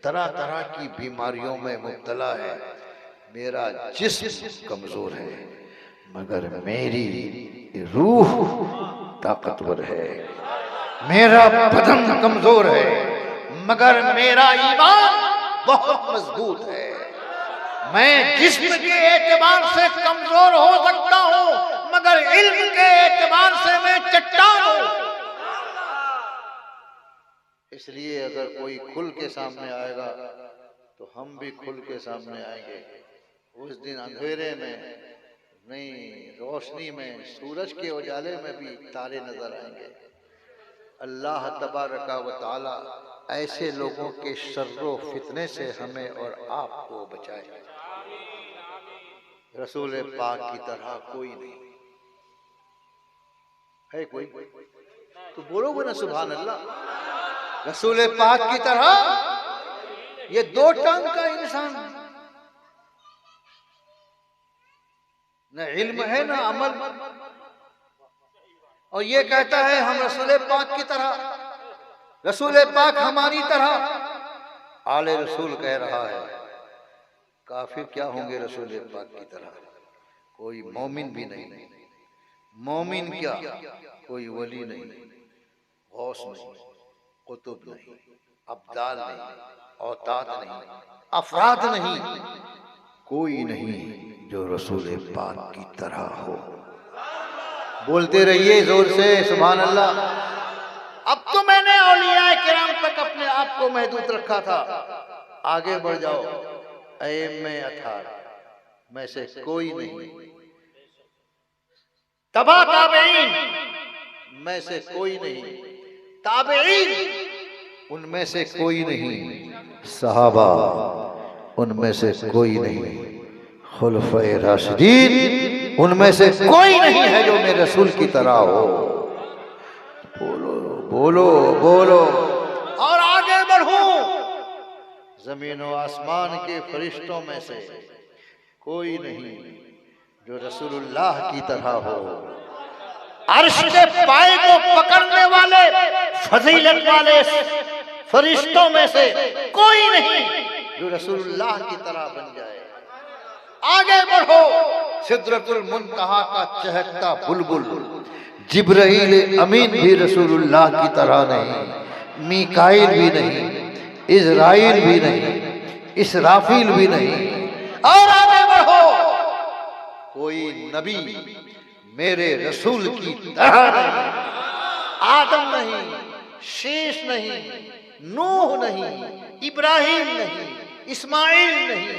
तरह तरह की बीमारियों में मुब्तला है। मेरा जिस्म कमजोर है मगर मेरी रूह ताकतवर है। मेरा बदन कमजोर है मगर मेरा ईमान बहुत मजबूत है। मैं जिस्म के एतबार से कमजोर हो सकता हूँ मगर इल्म के एतबार से मैं चट्टान हूँ। इसलिए अगर कोई खुल के सामने आएगा तो हम भी खुल के सामने आएंगे। उस दिन अंधेरे में नहीं, रोशनी में, सूरज के उजाले में भी तारे नजर आएंगे। अल्लाह तबारका व तआला ऐसे लोगों के शर्रो फितने से हमें और आपको बचाए। रसूल पाक की तरह कोई नहीं है। कोई तो बोलोगे ना सुभान अल्लाह। रसूल पाक की तरह ये 2 टांग का इंसान, न इल्म है न अमल, और ये कहता है हम रसूल पाक की तरह, रसूल पाक हमारी तरह। आले रसूल कह रहा है काफिर क्या होंगे रसूल पाक की तरह? कोई मोमिन भी नहीं। मोमिन क्या, कोई वली नहीं, गौस नहीं, कुतुब नहीं, अब्दाल नहीं, औताद नहीं, अफराद नहीं, कोई नहीं जो रसूल पाक की तरह हो। बोलते रहिए जोर से सुभान अल्लाह। अब तो मैंने औलिया किराम तक अपने आप को महदूद रखा था, आगे बढ़ जाओ। अइम्मे 18 में से कोई नहीं, तबा ताबईन में से कोई नहीं, ताबईन उनमें से कोई नहीं, सहाबा उनमें से कोई नहीं, खुलफाए राशिदीन उनमें से कोई नहीं है जो मेरे रसूल की तरह हो। बोलो बोलो बोलो। और आगे बढ़ूं, जमीन और आसमान के फरिश्तों में से कोई नहीं जो रसूलुल्लाह की तरह हो। अर्श के पाए को पकड़ने वाले फजीलत वाले फरिश्तों में से कोई नहीं जो रसूलुल्लाह की तरह बन जाए। आगे बढ़ो, सिदरतुल मुंतहा का चहकता बुलबुल जिब्राइल अमीन भी रसूलुल्लाह की तरह नहीं, मीकाईल भी नहीं, इज़राइल भी नहीं, इसराफील भी नहीं। और आगे बढ़ो, कोई नबी मेरे रसूल की तरह नहीं, आदम नहीं, शेष नहीं, नूह नहीं, इब्राहिम नहीं, इस्माइल नहीं,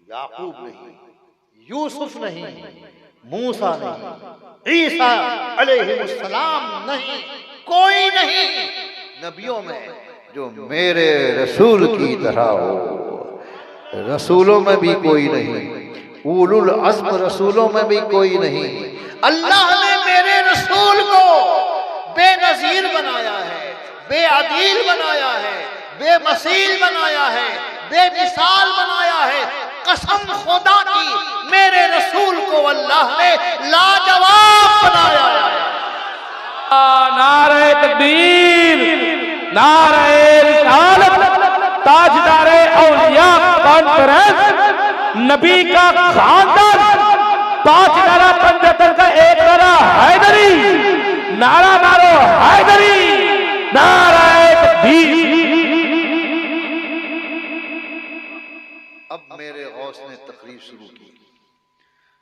याकूब नहीं, यूसुफ नहीं, मूसा नहीं, ईसा अलैहिस्सलाम नहीं, कोई नहीं नबियों में जो मेरे रसूल की तरह हो। रसूलों में भी कोई नहीं, उलुल अज़्म रसूलों में भी कोई नहीं। अल्लाह ने मेरे रसूल को बेनज़ीर बनाया है, बेअदील बनाया है, बेमसील बनाया है, बेमिसाल बनाया है। कसम खुदा की, मेरे रसूल को अल्लाह ने लाजवाब बनाया है। नारे तकबीर, नारे रिसालत, ताजदारे औलिया कॉन्फ्रेंस, नबी का खानदान, 5 नारा पंजतन का 1 नारा हैदरी, नारा मारो हैदरी, नारे तकबीर। अब मेरे गौस ने तकरीर शुरू की,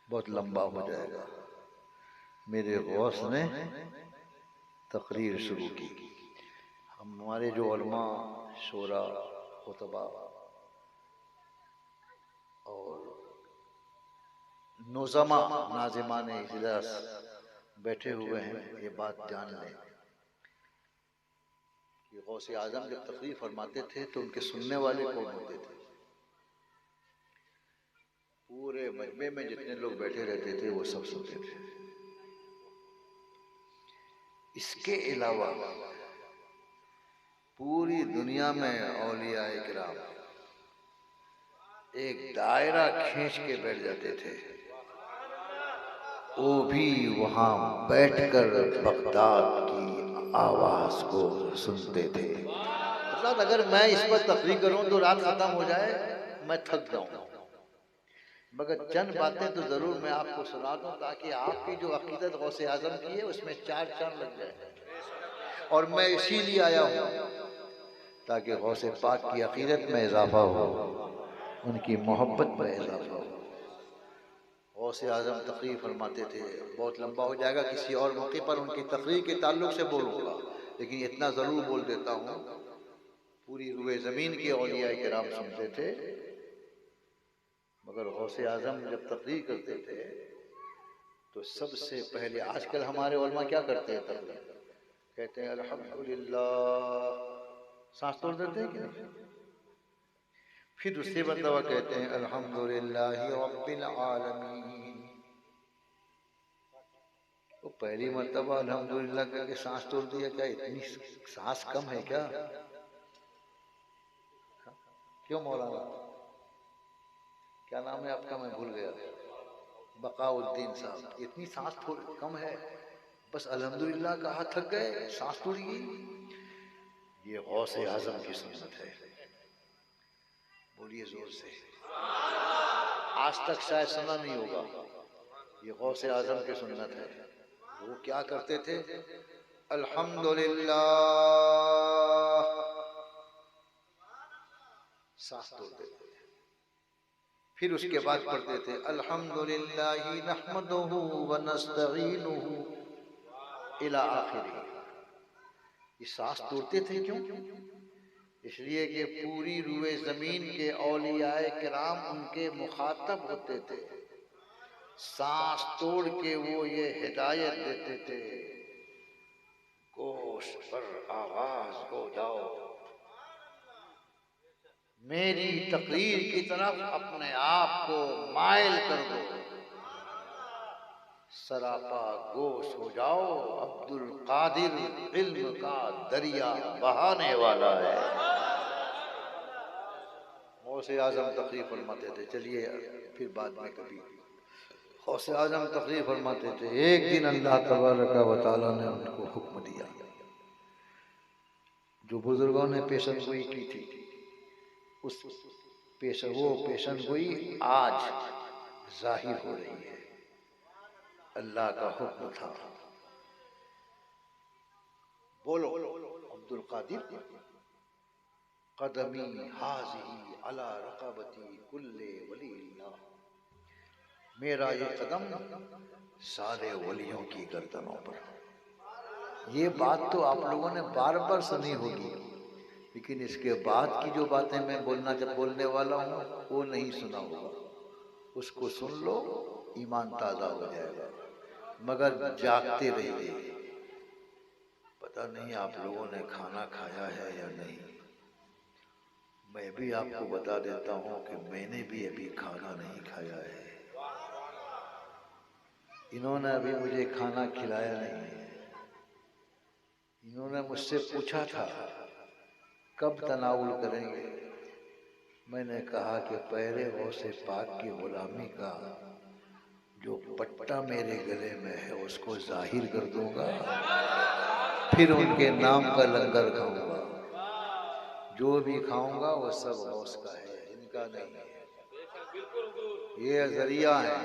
बहुत लंबा हो जाएगा। मेरे गौस ने तकरीर शुरू की। हमारे जो उलमा, शोरा, खुतबा और नौजमा नाज़िमान इजलास बैठे हुए हैं, ये बात जान लें कि गौस आज़म जब तकरीर फरमाते थे तो उनके सुनने वाले कौन होते थे? पूरे मजमे में जितने लोग बैठे रहते थे वो सब सुनते थे। इसके अलावा पूरी दुनिया में औलिया इकराम एक दायरा खींच के बैठ जाते थे, वो भी वहां बैठकर बगदाद की आवाज को सुनते थे। मतलब अगर मैं इस पर तकरीर करूं तो रात खत्म हो जाए, मैं थक जाऊं, मगर चंद बातें तो जरूर मैं आपको सुना दूं ताकि आपकी जो अकीदत गौसे आजम की है उसमें 4 चांद लग जाए। और मैं इसीलिए आया हूँ ताकि गौसे पाक की अकीदत में इजाफा हो, उनकी मोहब्बत में इजाफा हो। गौसे आजम तकरीर फरमाते थे, बहुत लंबा हो जाएगा, किसी और मौके पर उनकी तकरीर के ताल्लुक से बोलूँगा, लेकिन इतना ज़रूर बोल देता हूँ, पूरी रूए ज़मीन के औलिया किराम सुनते थे, मगर गौसे आजम जब तकरीर करते थे तो सबसे पहले, आजकल हमारे उलमा क्या करते हैं तकरीर, कहते हैं अल्हम्दुलिल्लाह, सांस तोड़ देते हैं कि नहीं, फिर उससे बदलावा कहते हैं अल्हम्दुलिल्लाहि रब्बिल आलमीन। तो पहली मर्तबा अल्हम्दुलिल्लाह करके सांस तोड़ दिया, क्या इतनी सांस कम है क्या? क्यों मौलाना, क्या नाम है आपका, मैं भूल गया, बकाउद्दीन साहब, इतनी सांस थोड़ी कम है, बस अल्हम्दुलिल्लाह कहा थक गए, सांस टूट गई। ये गौसे आजम की सुन्नत है, बोलिए जोर से, आज तक शायद सुना नहीं होगा, ये गौसे आजम की सुन्नत है। वो क्या करते थे, अल्हम्दुलिल्लाह, सांस तोड़ते थे। फिर उसके बाद पढ़ते थे अल्हम्दुलिल्लाहि नहमदुहु व नस्तईनुहु इला आखिरी। ये सांस तोड़ते थे क्यों? इसलिए कि पूरी रूए जमीन के औलियाए किराम उनके मुखातब होते थे। सांस तोड़ के वो ये हिदायत देते थे, गोश पर आवाज हो जाओ, मेरी तकरीर की तरफ अपने आप को माइल कर दो, सरापा गोश हो जाओ, अब्दुल कादिर इल्म का दरिया बहाने वाला है। गौसे आजम तकरीर फरमाते थे। चलिए फिर बाद में कभी गौसे आजम तकरीर फरमाते थे, एक दिन अल्लाह तबारक व तआला ने उनको हुक्म दिया, जो बुजुर्गों ने पेशनगोई की थी उस पेशनगोई आज जाहिर हो रही है। अल्लाह का हुक्म था, बोलो अब्दुल कादिर, कदमी हाज़ी अला रक़बती कुल्ले वलील्लाह, मेरा ये कदम सारे वलियों की गर्दनों पर। ये बात तो आप लोगों ने बार बार सुनी होगी, लेकिन इसके बाद की जो बातें मैं बोलने वाला हूँ वो नहीं सुना होगा। उसको सुन लो, ईमान ताज़ा हो जाएगा, मगर जागते रहिए। पता नहीं आप लोगों ने खाना खाया है या नहीं। मैं भी आपको बता देता हूँ कि मैंने भी अभी खाना नहीं खाया है। इन्होंने अभी मुझे खाना खिलाया नहीं है। इन्होंने मुझसे पूछा था कब तनावुल करेंगे। मैंने कहा कि पहले गौसे पाक की गुलामी का जो पट्टा मेरे गले में है उसको जाहिर कर दूंगा, फिर उनके नाम का लंगर खाऊंगा। जो भी खाऊंगा वो सब गौस का है, इनका नहीं है। ये जरिया है,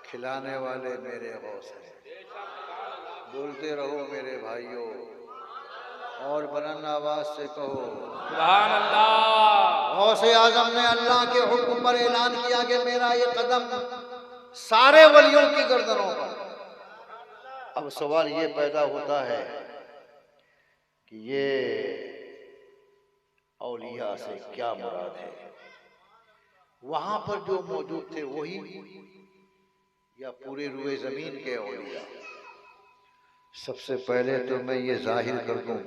खिलाने वाले मेरे गौस हैं। बोलते रहो मेरे भाइयों, और बुलंद आवाज से कहो सुभान अल्लाह। गौसे आजम ने अल्लाह के हुक्म पर ऐलान किया कि मेरा ये कदम सारे वलियों की गर्दनों पर। अब सवाल ये पैदा होता है कि ये औलिया से क्या मुराद है? वहां पर जो मौजूद थे वही या पूरे रूए जमीन के औलिया? सबसे पहले तो मैं ये जाहिर कर दूं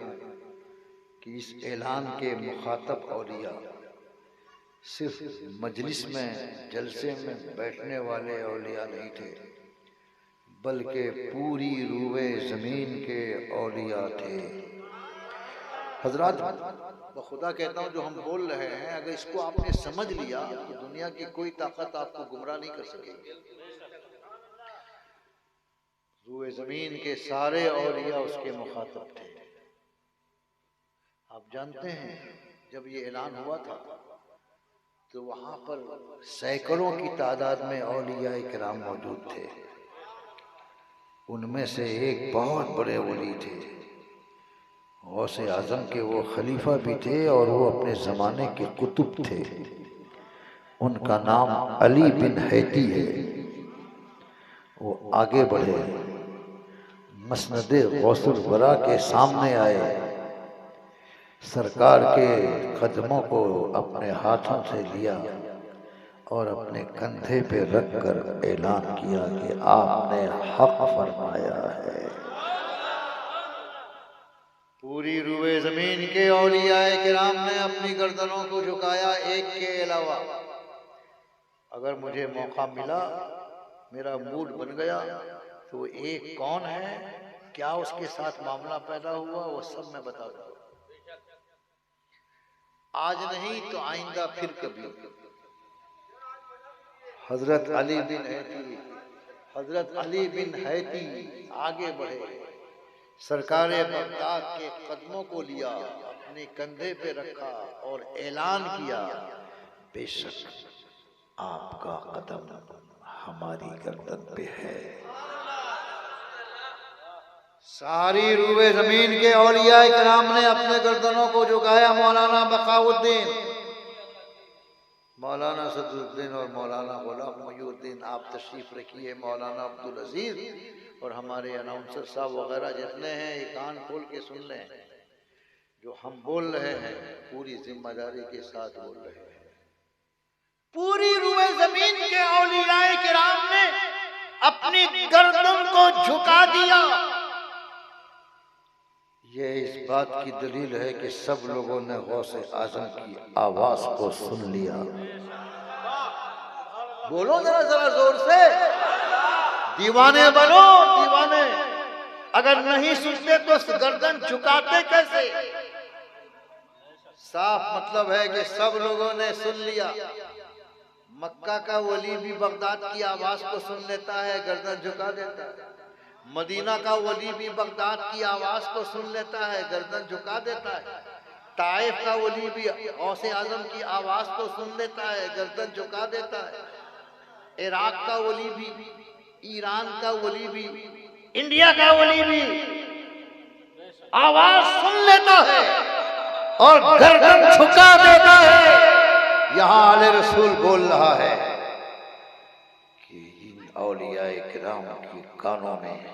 कि इस ऐलान के मुखातब औलिया सिर्फ मजलिस में जलसे में बैठने वाले औलिया नहीं थे, बल्कि पूरी रूए जमीन के औलिया थे। हजरात, खुदा कहता हूँ जो हम बोल रहे हैं, अगर इसको आपने समझ लिया तो दुनिया की कोई ताकत आपको गुमराह नहीं कर सकेगी। रूए जमीन के सारे औलिया उसके मुखातब थे। आप जानते हैं जब ये ऐलान हुआ था तो वहां पर सैकड़ों की तादाद में औलिया किराम मौजूद थे। उनमें से एक बहुत बड़े वली थे, गौसे आजम के वो खलीफा भी थे और वो अपने ज़माने के कुतुब थे। उनका नाम अली बिन हैती है। वो आगे बढ़े, मसनदे गौसुल वरा के सामने आए, सरकार के कदमों को अपने हाथों से लिया और अपने कंधे पे रखकर ऐलान किया कि आपने हक फरमाया है। पूरी रूए जमीन के औलियाए किराम ने अपनी गर्दनों को झुकाया, एक के अलावा। अगर मुझे मौका मिला, मेरा मूड बन गया, तो वो एक कौन है, क्या उसके साथ मामला पैदा हुआ, वो सब मैं बता दूंगा। आज नहीं तो आइंदा फिर कभी। हजरत अली बिन हैती आगे बढ़े, सरकार बगदाद के कदमों को लिया, अपने कंधे पे रखा और ऐलान किया, बेशक आपका कदम हमारी गर्दन पे है। सारी रूए जमीन के औलिया किराम ने अपने गर्दनों को झुकाया। मौलाना बकाउद्दीन, मौलाना सदरुद्दीन और मौलाना गुलाम मोइनुद्दीन आप तशरीफ रखिए। मौलाना अब्दुल अजीज और हमारे अनाउंसर साहब वगैरह जितने हैं, ये कान खोल के सुन लें। जो हम बोल रहे हैं पूरी जिम्मेदारी के साथ बोल रहे हैं। पूरी रूए जमीन के औलियाए किराम ने अपनी गर्दन को झुका दिया। ये इस बात की दलील है कि सब लोगों ने गौसे आजम की आवाज को सुन लिया। बोलो जरा जरा जोर से, दीवाने बनो दीवाने। अगर नहीं सुनते तो गर्दन झुकाते कैसे? साफ मतलब है कि सब लोगों ने सुन लिया। मक्का का वली भी बगदाद की आवाज को सुन लेता है, गर्दन झुका देता है। मदीना का वली भी बगदाद की आवाज को सुन लेता है, गर्दन झुका देता है। ताइफ का वली भी गौसे आजम की आवाज को सुन लेता है, गर्दन झुका देता है। इराक का वली भी, ईरान का वली भी, इंडिया का वली भी आवाज सुन लेता है और गर्दन झुका देता है। यहाँ आले रसूल बोल रहा है कि इन औलियाए किराम की कानों में,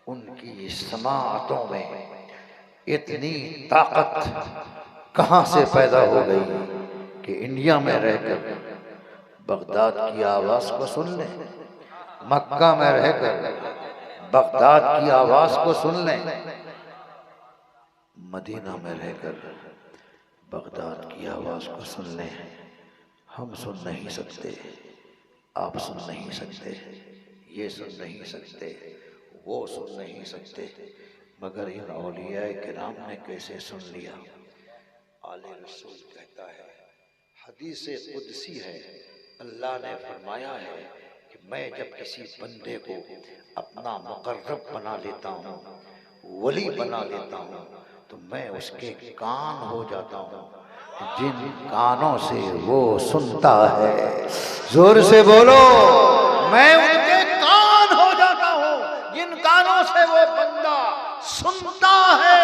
उनकी समाअतों में इतनी ताकत कहाँ से पैदा हो गई कि इंडिया में रहकर बगदाद की आवाज को सुन लें, मक्का में रहकर बगदाद की आवाज को सुन लें, मदीना में रहकर बगदाद की आवाज को सुन लें। हम सुन नहीं सकते, आप सुन नहीं सकते, ये सुन नहीं सकते, वो सुन नहीं सकते, मगर इन औलियाए किराम ने कैसे सुन लिया। आले रसूल कहता है, हदीस कुदसी है, अल्लाह ने फरमाया है कि मैं जब किसी बंदे को अपना मुकर्रब बना लेता हूँ, वली बना लेता हूँ, तो मैं उसके कान हो जाता हूँ जिन कानों से वो सुनता है। जोर से बोलो, मैं उनके कान हो जाता हूँ जिन कानों से वो बंदा सुनता है।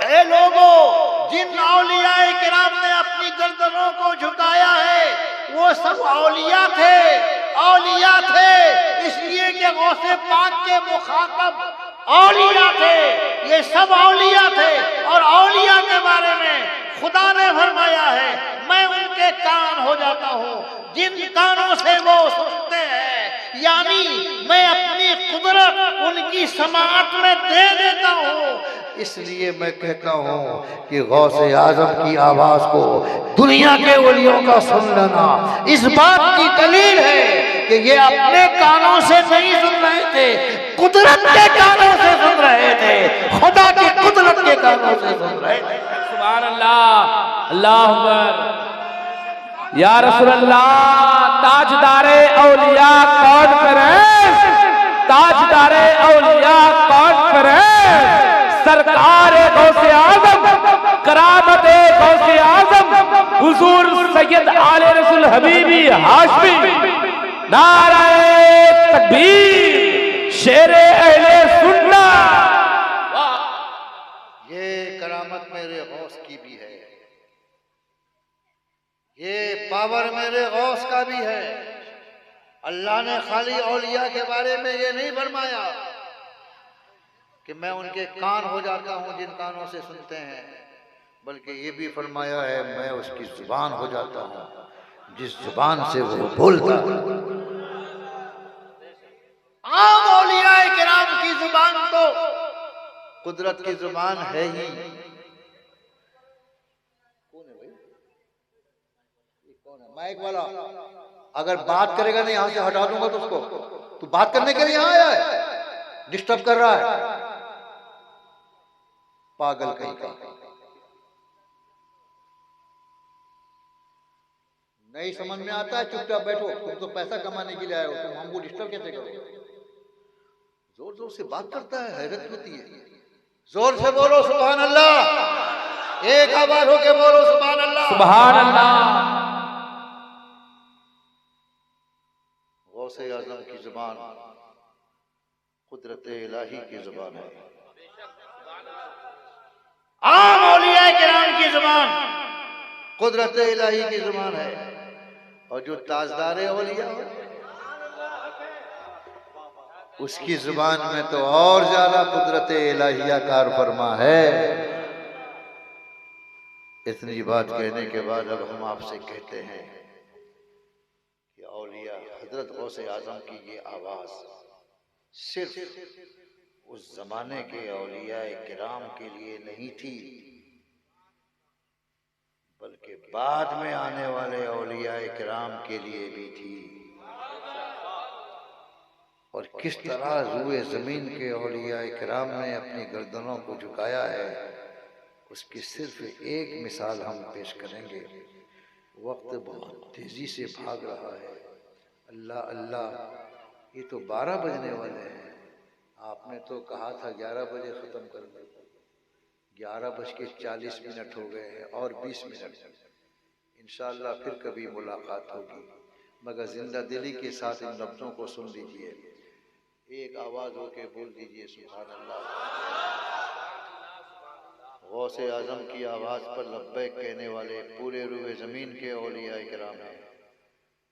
ऐ लोगों, जिन औलियाए किराम ने अपनी गर्दनों को झुकाया है, वो सब औलिया थे, औलिया थे, इसलिए कि गौसे पाक के मुखातब औलिया थे। ये सब औलिया थे और औलिया के बारे में खुदा ने फरमाया है, मैं उनके कान हो जाता हूँ जिन कानों से वो सुनते हैं। यानी मैं अपनी कुदरत उनकी समाअत में दे देता हूँ। इसलिए मैं कहता हूँ कि गौसे आजम की आवाज को दुनिया के वलियों का सुन लेना इस बात की दलील है कि ये अपने कानों से नहीं सुन रहे थे, कुदरत के कानों से सुन रहे थे, खुदा की कुदरत के कानों से सुन रहे थे। सुभान अल्लाह, अल्लाह अकबर। या रसूल अल्लाह, ताजदारे औलिया कॉन्फ्रेंस, ताजदारे औलिया कॉन्फ्रेंस, सरकार गौसे आजम, करामत गौसे आजम, हुजूर सैयद आले रसूल हबीबी हाशमी, नाराए तकबीर, शेरे अहले सुन्ना। ये करामत मेरे गौस की भी है, ये पावर मेरे गौस का भी है। अल्लाह ने खाली औलिया के बारे में ये नहीं फरमाया कि मैं उनके कान हो जाता हूँ जिन कानों से सुनते हैं, बल्कि ये भी फरमाया है मैं उसकी जुबान हो जाता हूँ जिस जुबान से वो बोलता है। आम औलियाए किराम की जुबान तो कुदरत की जुबान है ही। कौन है भाई? कौन है माइक वाला? अगर बात करेगा नहीं यहां से हटा दूंगा तो उसको। तू बात करने के लिए यहां आया है, डिस्टर्ब कर रहा है, पागल कहीं का। नहीं समझ में आता है, चुपचाप बैठो। तुम तो पैसा कमाने के लिए आए हो, तुम हमको डिस्टर्ब कैसे करोगे? जोर जोर से बात करता है, हैरत होती है। जोर से बोलो सुभान अल्लाह, एक आवाज होके बोलो सुभान अल्लाह, सुभान अल्लाह। गौसे आजम की जुबान कुदरत इलाही की जुबान है, आम औलिया किराम की जुबान कुदरत इलाही की जुबान है। और जो ताजदार औलिया हो उसकी जुबान में तो और ज्यादा कुदरत इलाहिया कार फरमा है। इतनी बात कहने के बाद अब हम आपसे कहते हैं कि औलिया हजरत गौसे आजम की ये आवाज सिर्फ उस जमाने के औलिया किराम के लिए नहीं थी, बल्कि बाद में आने वाले औलिया किराम के लिए भी थी। और किस तरह रूए जमीन के औलिया किराम ने अपनी गर्दनों को झुकाया है, उसकी सिर्फ एक मिसाल हम पेश करेंगे। वक्त बहुत तेजी से भाग रहा है। अल्लाह अल्लाह, ये तो 12 बजने वाले हैं। आपने तो कहा था 11 बजे ख़त्म कर दें। 11:40 हो गए हैं और 20 मिनट। इंशाअल्लाह फिर कभी मुलाकात होगी, मगर जिंदा दिली के साथ इन लफ्ज़ों को सुन लीजिए। एक आवाज़ होके बोल दीजिए सुभान अल्लाह। गौसे आजम की आवाज़ पर लब्बैक कहने वाले पूरे रूए ज़मीन के औलिया किराम हैं।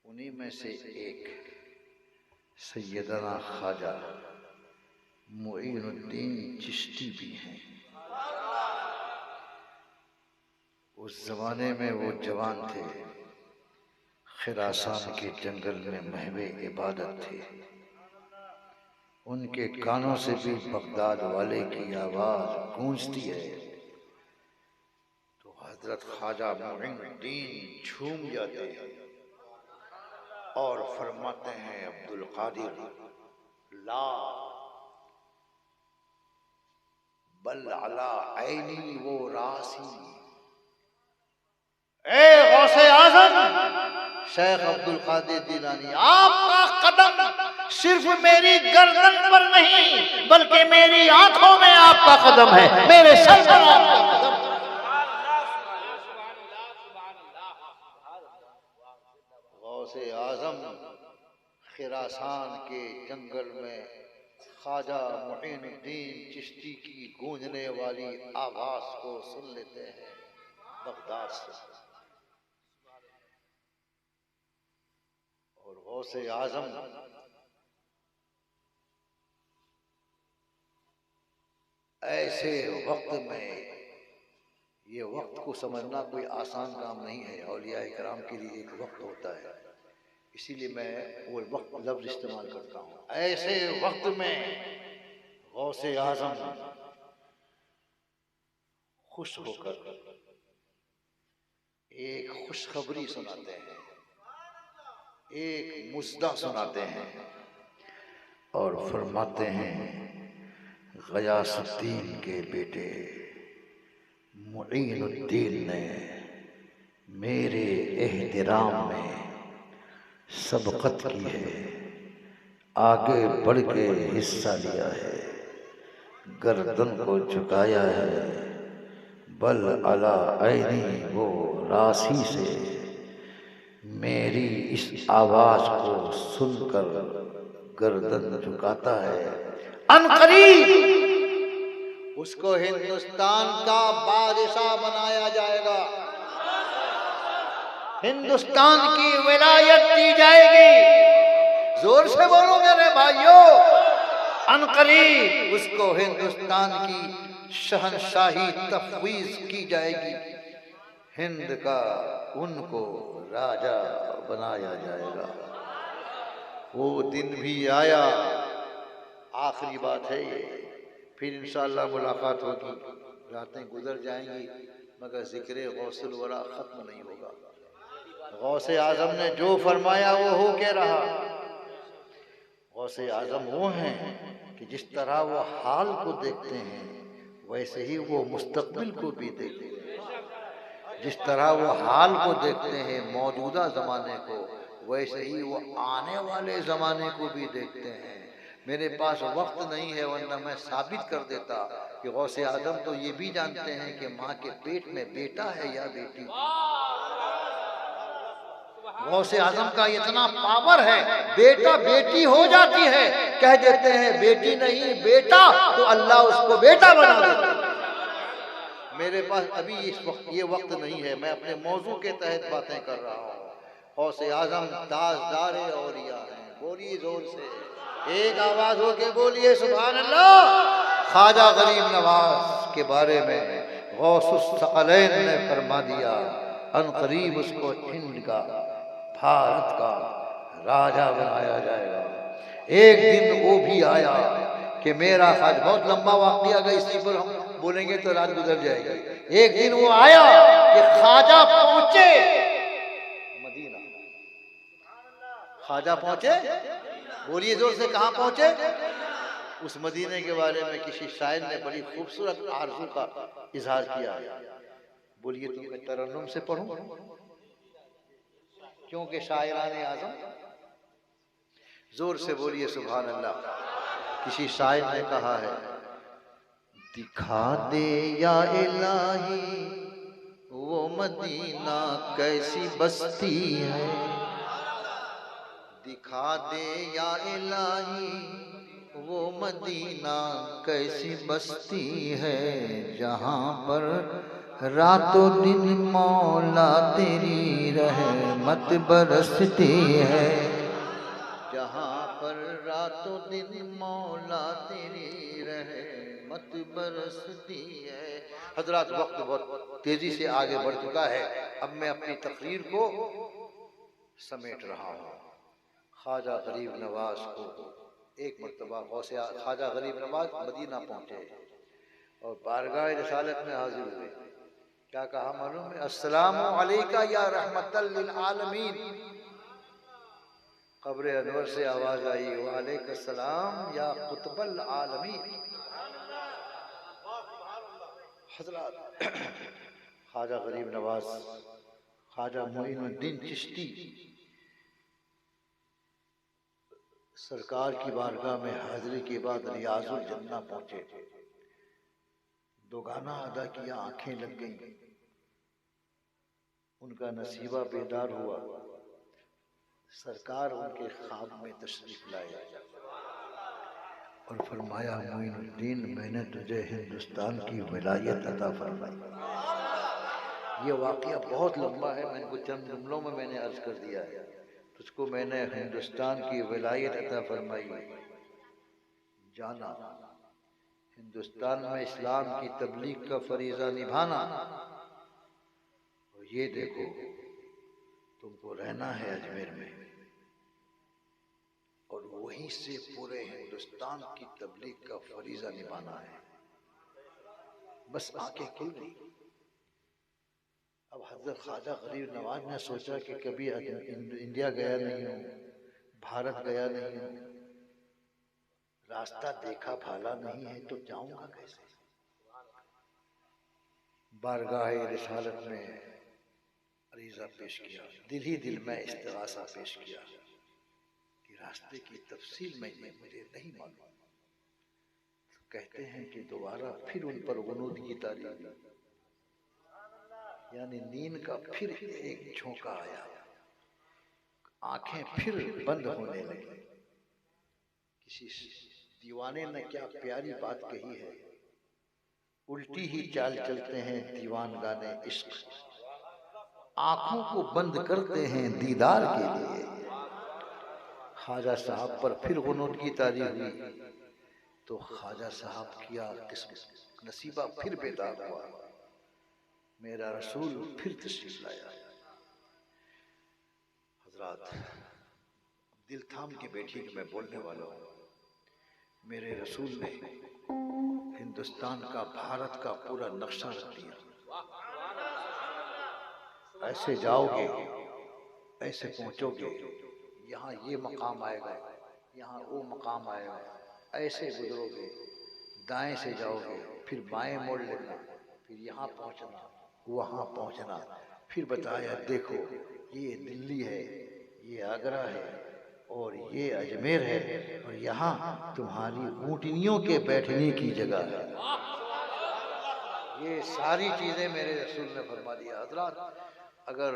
उन्हीं में से एक सैयदना ख्वाजा मुईनुद्दीन चिश्ती भी हैं। उस जमाने में वो जवान थे, खिरासान के जंगल में महवे इबादत थे। उनके कानों से भी बगदाद वाले की आवाज गूंजती है तो हजरत ख्वाजा मुईनुद्दीन झूम जाते हैं और फरमाते हैं अब्दुल कादिर ला बल अला ऐनी वो रासी। ए गौसे आजम शेख अब्दुल कादिर जिलानी, आपका कदम सिर्फ मेरी गर्दन पर नहीं बल्कि मेरी आंखों में आपका कदम है, मेरे सर पर आपका कदम। गौसे आजम खिरासान के जंगल में ख्वाजा मुईनुद्दीन चिश्ती की गूंजने वाली आवाज को सुन लेते हैं बगदाद से। और गौसे आजम ऐसे वक्त में, ये वक्त को समझना कोई आसान काम नहीं है। औलिया किराम के लिए एक वक्त होता है, इसीलिए मैं वो वक्त लफ्ज इस्तेमाल करता हूँ। ऐसे वक्त में गौसे आजम खुश होकर एक खुशखबरी सुनाते हैं, एक मुजदा सुनाते हैं और फरमाते हैं गयासुद्दीन के बेटे मुईनुद्दीन ने मेरे एहतराम में सबकत की है, आगे बढ़ के हिस्सा लिया है, गर्दन को झुकाया है। बल अला ऐनी वो राशि से मेरी इस आवाज को सुनकर गर्दन झुकाता है। अनकरीब उसको हिंदुस्तान का बादशाह बनाया जाएगा, हिंदुस्तान की विलायत दी जाएगी। जोर से बोलो मेरे भाइयों, अनकरीब उसको हिंदुस्तान की शहनशाही तफवीज की जाएगी। हिंद का उनको राजा बनाया जाएगा। वो दिन भी आया, आखिरी बात है ये, फिर इंशाअल्लाह मुलाकात होगी। रातें गुजर जाएंगी मगर जिक्र गौसुल वरा खत्म नहीं होगा। गौसे आजम ने जो फरमाया वो हो के रहा। गौसे आजम वो हैं कि जिस तरह वो हाल को देखते हैं वैसे ही वो मुस्तकबिल को भी देखते हैं। जिस तरह वो हाल को देखते हैं मौजूदा ज़माने को, वैसे ही वो आने वाले ज़माने को भी देखते हैं। मेरे पास वक्त नहीं है वरना मैं साबित कर देता कि गौसे आजम तो ये भी जानते हैं कि माँ के पेट में बेटा है या बेटी। गौसे आजम का इतना पावर है, बेटा बेटी हो जाती है कह देते हैं बेटी नहीं बेटा, तो अल्लाह उसको बेटा बना देता है। मेरे पास अभी इस वक्त ये वक्त नहीं है, मैं अपने मौजू के तहत बातें कर रहा हूँ। गौसे आजम ताजदार औलिया हैं, बोलिए जोर से, एक आवाज हो के बोलिए सुभान अल्लाह। ख्वाजा गरीब नवाज के बारे में गौसुस सकलैन ने फरमा दिया, अनकरीब उसको हिंद का, भारत का राजा बनाया जाएगा। एक दिन वो भी आया कि मेरा ख्वाजा, बहुत लंबा वाक़या है, इसी पर हम बोलेंगे तो रात गुजर जाएगी। एक दिन वो आया कि ख्वाजा पहुंचे मदीना। ख्वाजा पहुंचे, बोलिए जोर से, कहां पहुंचे? उस मदीने के बारे में किसी शायर ने बड़ी खूबसूरत आरज़ू का इजहार किया है। बोलिए तो मैं तरन्नुम से पढ़ूं, क्योंकि शायराने आज़म, जोर से बोलिए सुभान अल्लाह। किसी शायर ने कहा है, दिखा दे या इलाही वो मदीना कैसी बस्ती है, दिखा दे या इलाही वो मदीना कैसी बस्ती है, जहाँ पर रातों दिन मौला तेरी रहमत बरसती है, जहाँ पर रातों दिन मौला तेरी रहमत बरसती है। हजरात, वक्त बहुत तेजी से आगे बढ़ चुका है, अब मैं अपनी तकरीर को समेट रहा हूँ। ख्वाजा गरीब नवाज को एक मरतबा गौसे ख्वाजा गरीब नवाज मदीना पहुंचे और बारगाह रिसालत में हाजिर हुए। क्या कहा मालूम है? अस्सलामु अलैका या रहमतल लिल आलमीन। कब्र अनवर से आवाज आई, वालेकुम सलाम या कुतुबल आलमीन। हजरत ख्वाजा गरीब नवाज, ख्वाजा मोइनुद्दीन चिश्ती सरकार की बारगाह में हाजिरी के बाद रियाजुल जन्ना पहुंचे। दो गाना अदा किया, आंखें लग गईं, उनका नसीबा बेदार हुआ। सरकार उनके ख्वाब में तशरीफ लाए और फरमाया, मोइनुद्दीन, मैंने तुझे हिंदुस्तान की विलायत अता फरमाई। ये वाक़या बहुत लंबा है, मैंने कुछ चंद जुमलों में मैंने अर्ज कर दिया है। तुझको मैंने हिंदुस्तान की विलायत अता फरमाई, जाना हिंदुस्तान में इस्लाम की तबलीग का फरीज़ा निभाना, और ये देखो तुमको रहना है अजमेर में, और वहीं से पूरे हिंदुस्तान की तबलीग का फरीज़ा निभाना है। बस आंखें खुल गई। अब हजरत ख्वाजा गरीब नवाज ने सोचा कि कभी इंडिया गया नहीं हूँ, भारत गया नहीं हूँ, रास्ता देखा भाला नहीं है, तो जाऊंगा कैसे? बारगाह रिसालत में अरीज़ा पेश किया, दिल ही दिल में इस्तिग़ासा पेश किया कि रास्ते की तफसील में मुझे नहीं मालूम। तो कहते हैं कि दोबारा फिर उन पर गुनूद की तारीफ, यानी नींद का फिर एक झोंका आया, आंखें फिर बंद होने लगी। किसी दीवाने ने क्या प्यारी बात कही है, उल्टी ही चाल चलते हैं दीवान गाने इश्क, आंखों को बंद करते हैं दीदार के लिए। ख्वाजा साहब पर फिर गुनूद की तारीफ हुई तो ख्वाजा साहब किया किस्म नसीबा फिर बेदार हुआ, मेरा रसूल फिर तशरीफ लाया। हजरात, दिल थाम के बैठिए कि मैं बोलने वाला हूँ। मेरे रसूल ने हिंदुस्तान का, भारत का पूरा नक्शा रख दिया। ऐसे जाओगे, ऐसे पहुंचोगे, यहाँ ये मकाम आएगा, यहाँ वो मकाम आएगा, ऐसे गुजरोगे, दाएं से जाओगे, फिर बाएं मोड़ लेना, फिर यहाँ पहुंचना, वहाँ पहुंचना। फिर बताया, देखो ये दिल्ली है, ये आगरा है, और ये अजमेर है, और यहाँ तुम्हारी ऊँटनियों के बैठने की जगह है। ये सारी चीजें मेरे रसूल ने फरमा दिया। हजरात, अगर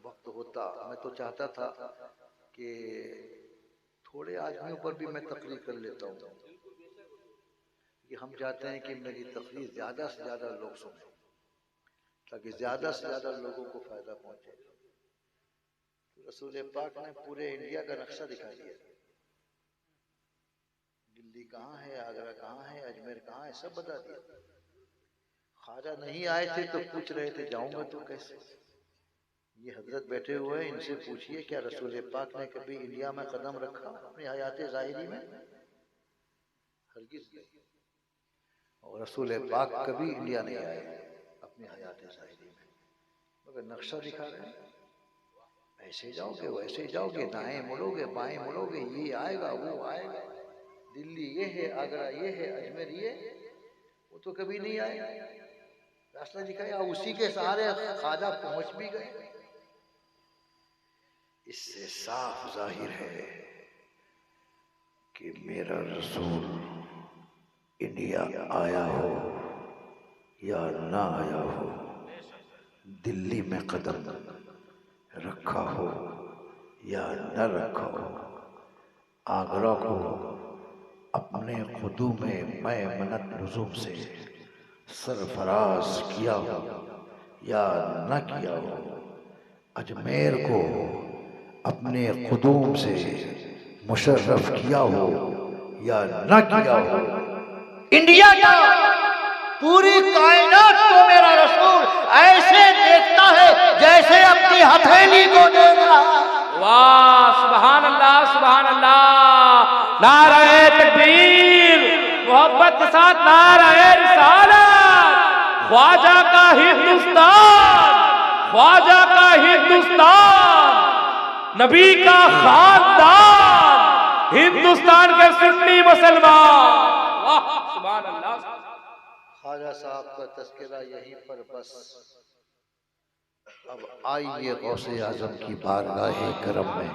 वक्त होता, मैं तो चाहता था कि थोड़े आदमियों पर भी मैं तकरीर कर लेता हूँ कि हम चाहते हैं कि मेरी तकरीर ज्यादा से ज्यादा लोग सुने, ताकि ज्यादा से ज्यादा लोगों को फायदा पहुंचे। तो रसूल पाक ने पूरे इंडिया का नक्शा दिखा दिया। दिल्ली कहाँ है, आगरा कहाँ है, अजमेर कहाँ है, सब बता दिया। ख्वाजा नहीं आए थे तो पूछ रहे थे जाऊंगा तो कैसे। ये हजरत बैठे हुए हैं, इनसे पूछिए क्या रसूल पाक ने कभी इंडिया में कदम रखा अपनी हयात ज़ाहिरी में? हरगिज़ नहीं। और रसूल पाक कभी इंडिया नहीं आए अपनी हयात ज़ाहिरी में, मगर नक्शा दिखा रहे हैं। ऐसे जाओगे वैसे जाओगे, दाएं मुड़ोगे बाएं मुड़ोगे, ये आएगा वो आएगा, दिल्ली ये है, आगरा ये है, अजमेर ये, वो तो कभी नहीं आए। रास्ता दिखाया, उसी के सहारे ख्वाजा पहुंच भी गए। इससे साफ जाहिर है कि मेरा रसूल इंडिया आया हो या ना आया हो, दिल्ली में कदम रखा हो या न रखा हो, आगरा को अपने खुदू में मैमनत लुज़ूम से सरफराज किया हो या न किया हो, अजमेर को अपने खुदूम से मुशर्रफ किया हो या न किया हो, इंडिया का पूरी कायनात को मेरा रसूल ऐसे देखता है जैसे अपनी हथेली को देख रहा है। वाह, सुभान अल्लाह, सुभान अल्लाह। नारे तकबीर, मोहब्बत के साथ नारे रिसालत। ख्वाजा का हिंदुस्तान, ख्वाजा का हिंदुस्तान, नबी का खानदान, हिंदुस्तान के सुन्नी मुसलमान। वाह, सुभान अल्लाह। ख्वाजा साहब का तज़किरा यहीं पर बस। अब आइए गौसे आजम की बारगाहे करम में,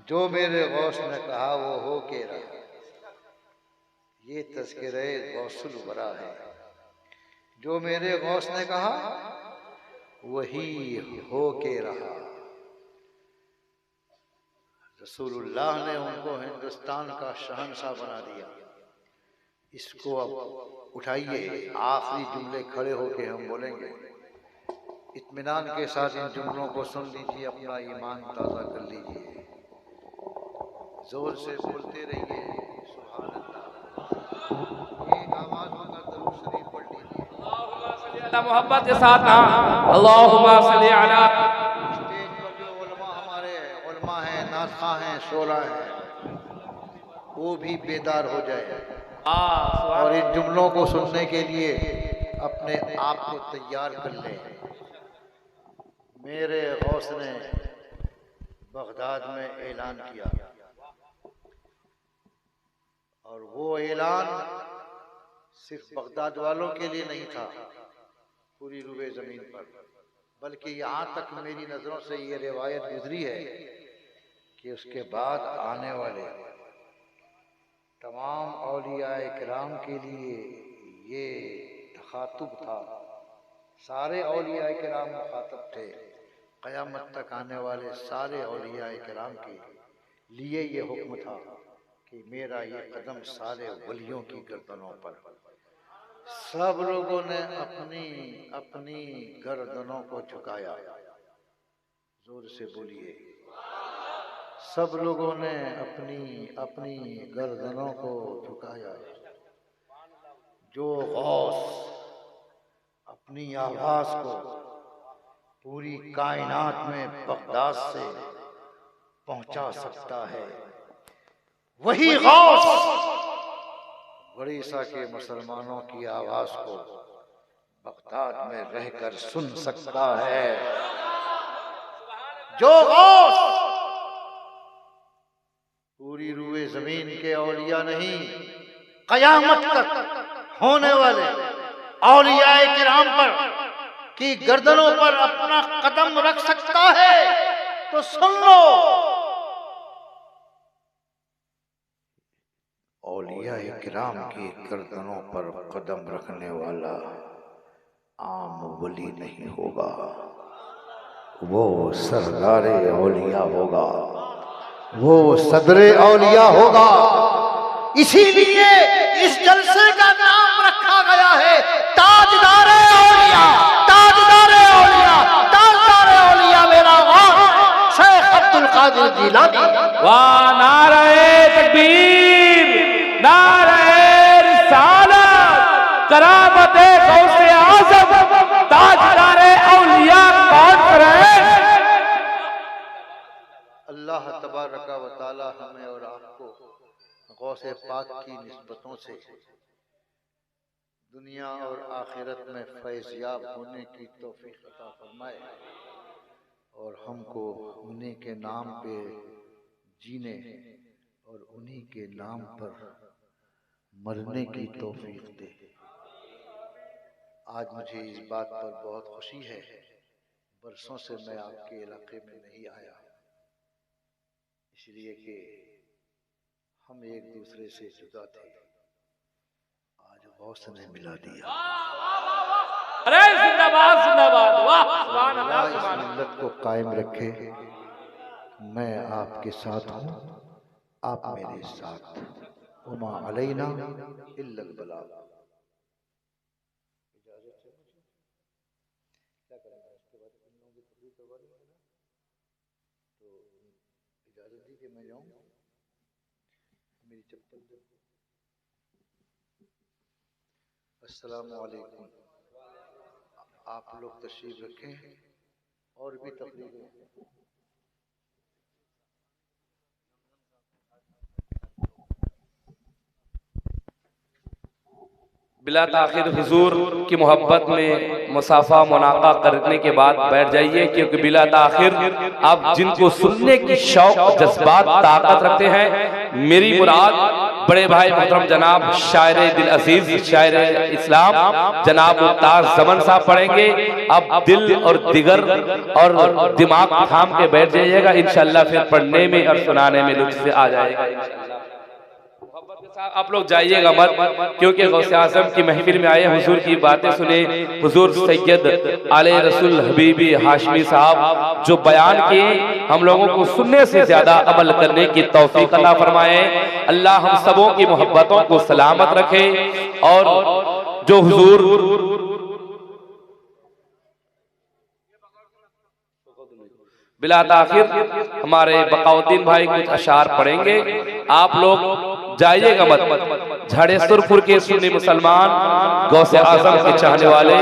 जो मेरे गौस ने कहा वो हो के रहा। ये तज़किरे गौसुल वरा है, जो मेरे गौस ने कहा वही हो के रहा। रसूलुल्लाह ने उनको हिंदुस्तान का शहंशाह बना दिया। इसको अब उठाइए, आखिरी जुमले खड़े होके हम बोलेंगे। इत्मीनान के साथ इन जुमलों को सुन लीजिए, अपना ईमान ताज़ा कर लीजिए, जोर से बोलते रहिए सुभान अल्लाह। एक आवाज होगा दरूद शरीफ पढ़ लीजिए मोहब्बत के साथ अल्लाहुम्मा सल्ली अला। स्टेज पर जो उलमा हमारे उलमा हैं, नाज़खा हैं, शोरा हैं, वो भी बेदार हो जाए और इन जुमलों को सुनने के लिए अपने आप को तैयार कर लें। मेरे गौस ने बगदाद में ऐलान किया और वो ऐलान सिर्फ बगदाद वालों के लिए नहीं था, पूरी रुबे ज़मीन पर, बल्कि यहाँ तक मेरी नज़रों से ये रिवायत गुजरी है कि उसके बाद आने वाले तमाम औलियाए किराम के लिए ये तखातुब था। सारे औलियाए किराम मुखातब थे। क़यामत तक आने वाले सारे औलियाए किराम के लिए ये हुक्म था कि मेरा ये कदम सारे वलियों की गर्दनों पर। सब लोगों ने अपनी अपनी गर्दनों को झुकाया। जोर से बोलिए। सब लोगों ने अपनी अपनी गर्दनों को झुकाया। जो गौस अपनी आवाज को पूरी कायनात में बगदाद से पहुंचा सकता है, वही गौस उड़ीसा के मुसलमानों की आवाज को बगदाद में रहकर सुन सकता है। जो गौस पूरी रूए जमीन के औलिया नहीं, कयामत तक होने वाले औलियाए किराम पर की गर्दनों पर अपना कदम रख सकता है, तो सुन लो। औलियाए किराम की गर्दनों पर कदम रखने वाला आम वली नहीं होगा, वो सरदारे औलिया होगा। वो सदरे औलिया होगा। इसीलिए इस जलसे का नाम रखा गया है ताजदारे औलिया। ताजदारे औलिया, ताजदारे औलिया मेरा गौस शेख अब्दुल कादिर जिलानी। वाह नारे तकबीर, नारे रिसालत, करामते गौसे आज़म, ताजदारे औलिया कौन करे? अल्लाह तबारक व तआला हमें और आपको गौसे पाक की निस्बतों से दुनिया और आखिरत में फैज़याब होने की तौफीक अता फरमाए और हमको उन्हीं के नाम पे जीने और उन्हीं के नाम पर मरने की तौफीक दे। आज मुझे इस बात पर बहुत खुशी है, बरसों से मैं आपके इलाके में नहीं आया, इसलिए कि हम एक दूसरे से जुदा थे। आज गौस ने मिला दिया। अरे जिंदाबाद जिंदाबाद, वाह सुभान अल्लाह अल्लाह इस सुभान मिल्लत को कायम रखे। मैं आपके साथ हूँ, आप मेरे साथ। उमा अलैना इल्लल बलाग। क्या करेंगे इसके बाद? इन लोगों की तकरीर करवा देंगे ना, तो इजाजत दी कि मैं जाऊँ। मेरी चप्पल दो। अस्सलामु अलैकुम। आप लोग तशरीफ रखें और भी तकरीरें। बिला ताखिर हुजूर की मोहब्बत में मुसाफा मुनाका करने के बाद बैठ जाइए, क्योंकि बिला ताखिर आप जिनको सुनने की शौक जज्बात ताकत रखते हैं, मेरी मुराद बड़े भाई मोहतरम जनाब शायर दिल अजीज शायर इस्लाम जनाब मुमताज ज़मन साहब पढ़ेंगे। अब दिल और दिगर और दिमाग थाम के बैठ जाइएगा, इंशाअल्लाह फिर पढ़ने में और सुनाने में लुत्फ आ जाएगा। आप लोग जाइएगा मत, क्योंकि गौसे आज़म की महफिल में आए, हुजूर की बातें सुने। हुजूर सैयद आले रसूल हबीबी हाशमी साहब जो बयान किए, हम लोगों को सुनने से ज्यादा अमल करने की तौफीक अता फरमाए। अल्लाह हम सबों की मोहब्बतों को सलामत रखे। और जो हुजूर बिला ताखिर हमारे बकाउद्दीन भाई कुछ अशार पढ़ेंगे, आप लोग जाइएगा मत। झाड़ेश्वरपुर के सुन्नी मुसलमान गौसे आजम के चाहने वाले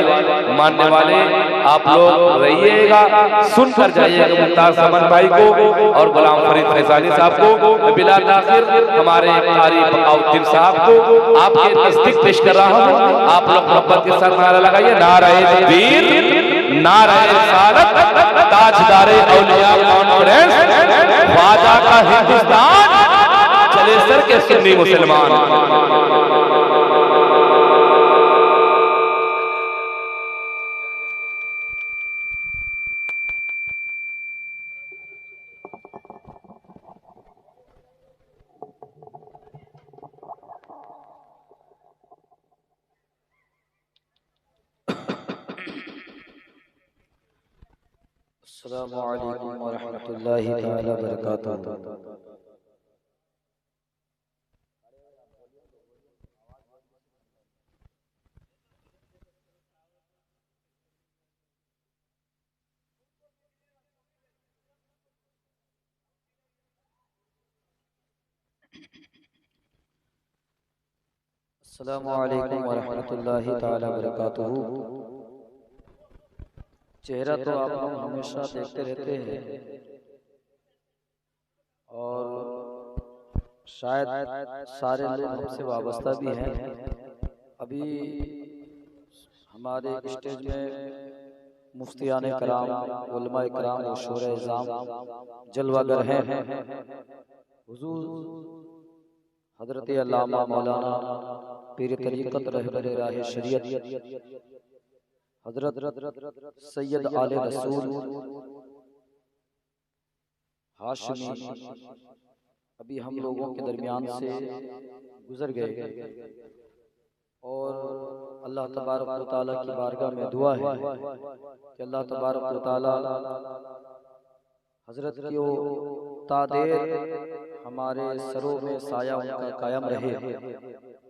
मानने वाले आप लोग रहिएगा, सुनकर जाइएगा मुमताज ज़मन भाई को और गुलाम फरीद फैजानी साहब को। बिला ताखिर हमारे कारी बकाउद्दीन साहब को आपके नजदीक पेश कर रहा हूँ। आप लोग मोहब्बत के साथ नारा लगाइए, नारे तकबीर, नारे रिसालत, ताजदारे औलिया कॉन्फ्रेंस, वादा का हिंदुस्तान, चले सर के सुन्नी मुसलमान। अस्सलामु अलैकुम व रहमतुल्लाहि तआला व बरकातुहू। अस्सलामु अलैकुम व रहमतुल्लाहि तआला व बरकातुहू। चेहरा तो आप लोग हमेशा देखते रहते हैं और शायद सारे लोग हमसे वाबस्ता भी हैं। अभी हमारे स्टेज में मुफ्तियान कराम, उलमा कराम और शोरे इज़ाम जलवागर हैं। हुजूर हजरत अल्लामा मौलाना पीर तरीक़त रहबरे राह शरीयत हजरत सैयद आले रसूल हाशमी अभी हम लोगों के दरमियान से गुजर गए और अल्लाह तबारक व तआला की बारगाह में दुआ है कि अल्लाह तबारक व तआला हजरत की तादेर हमारे सरों में साया उनका कायम रहे।